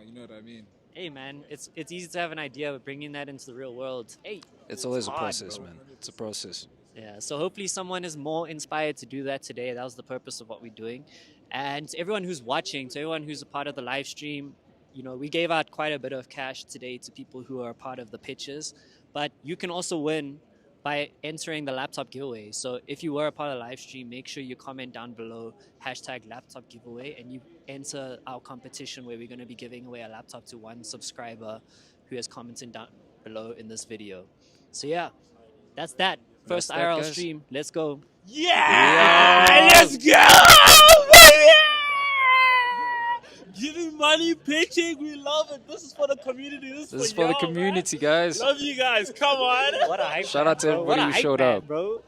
You know what I mean? Hey man, it's easy to have an idea, but bringing that into the real world, hey, It's always a hard, process, bro. man. It's a process. Yeah, so hopefully someone is more inspired to do that today. That was the purpose of what we're doing. And to everyone who's watching, to everyone who's a part of the live stream, you know, we gave out quite a bit of cash today to people who are a part of the pitches. But you can also win by entering the laptop giveaway. So if you were a part of the live stream, make sure you comment down below #laptop giveaway and you enter our competition where we're going to be giving away a laptop to one subscriber who has commented down below in this video. So yeah, that's that. First That's that, IRL guys. stream. Let's go. Yeah! Let's go, baby! Giving money, pitching, we love it. This is for the community. This This is for for the y'all, community, man. guys. Love you guys. Come on. What a hype Shout man, out to bro. everybody What a who hype showed man, up. bro.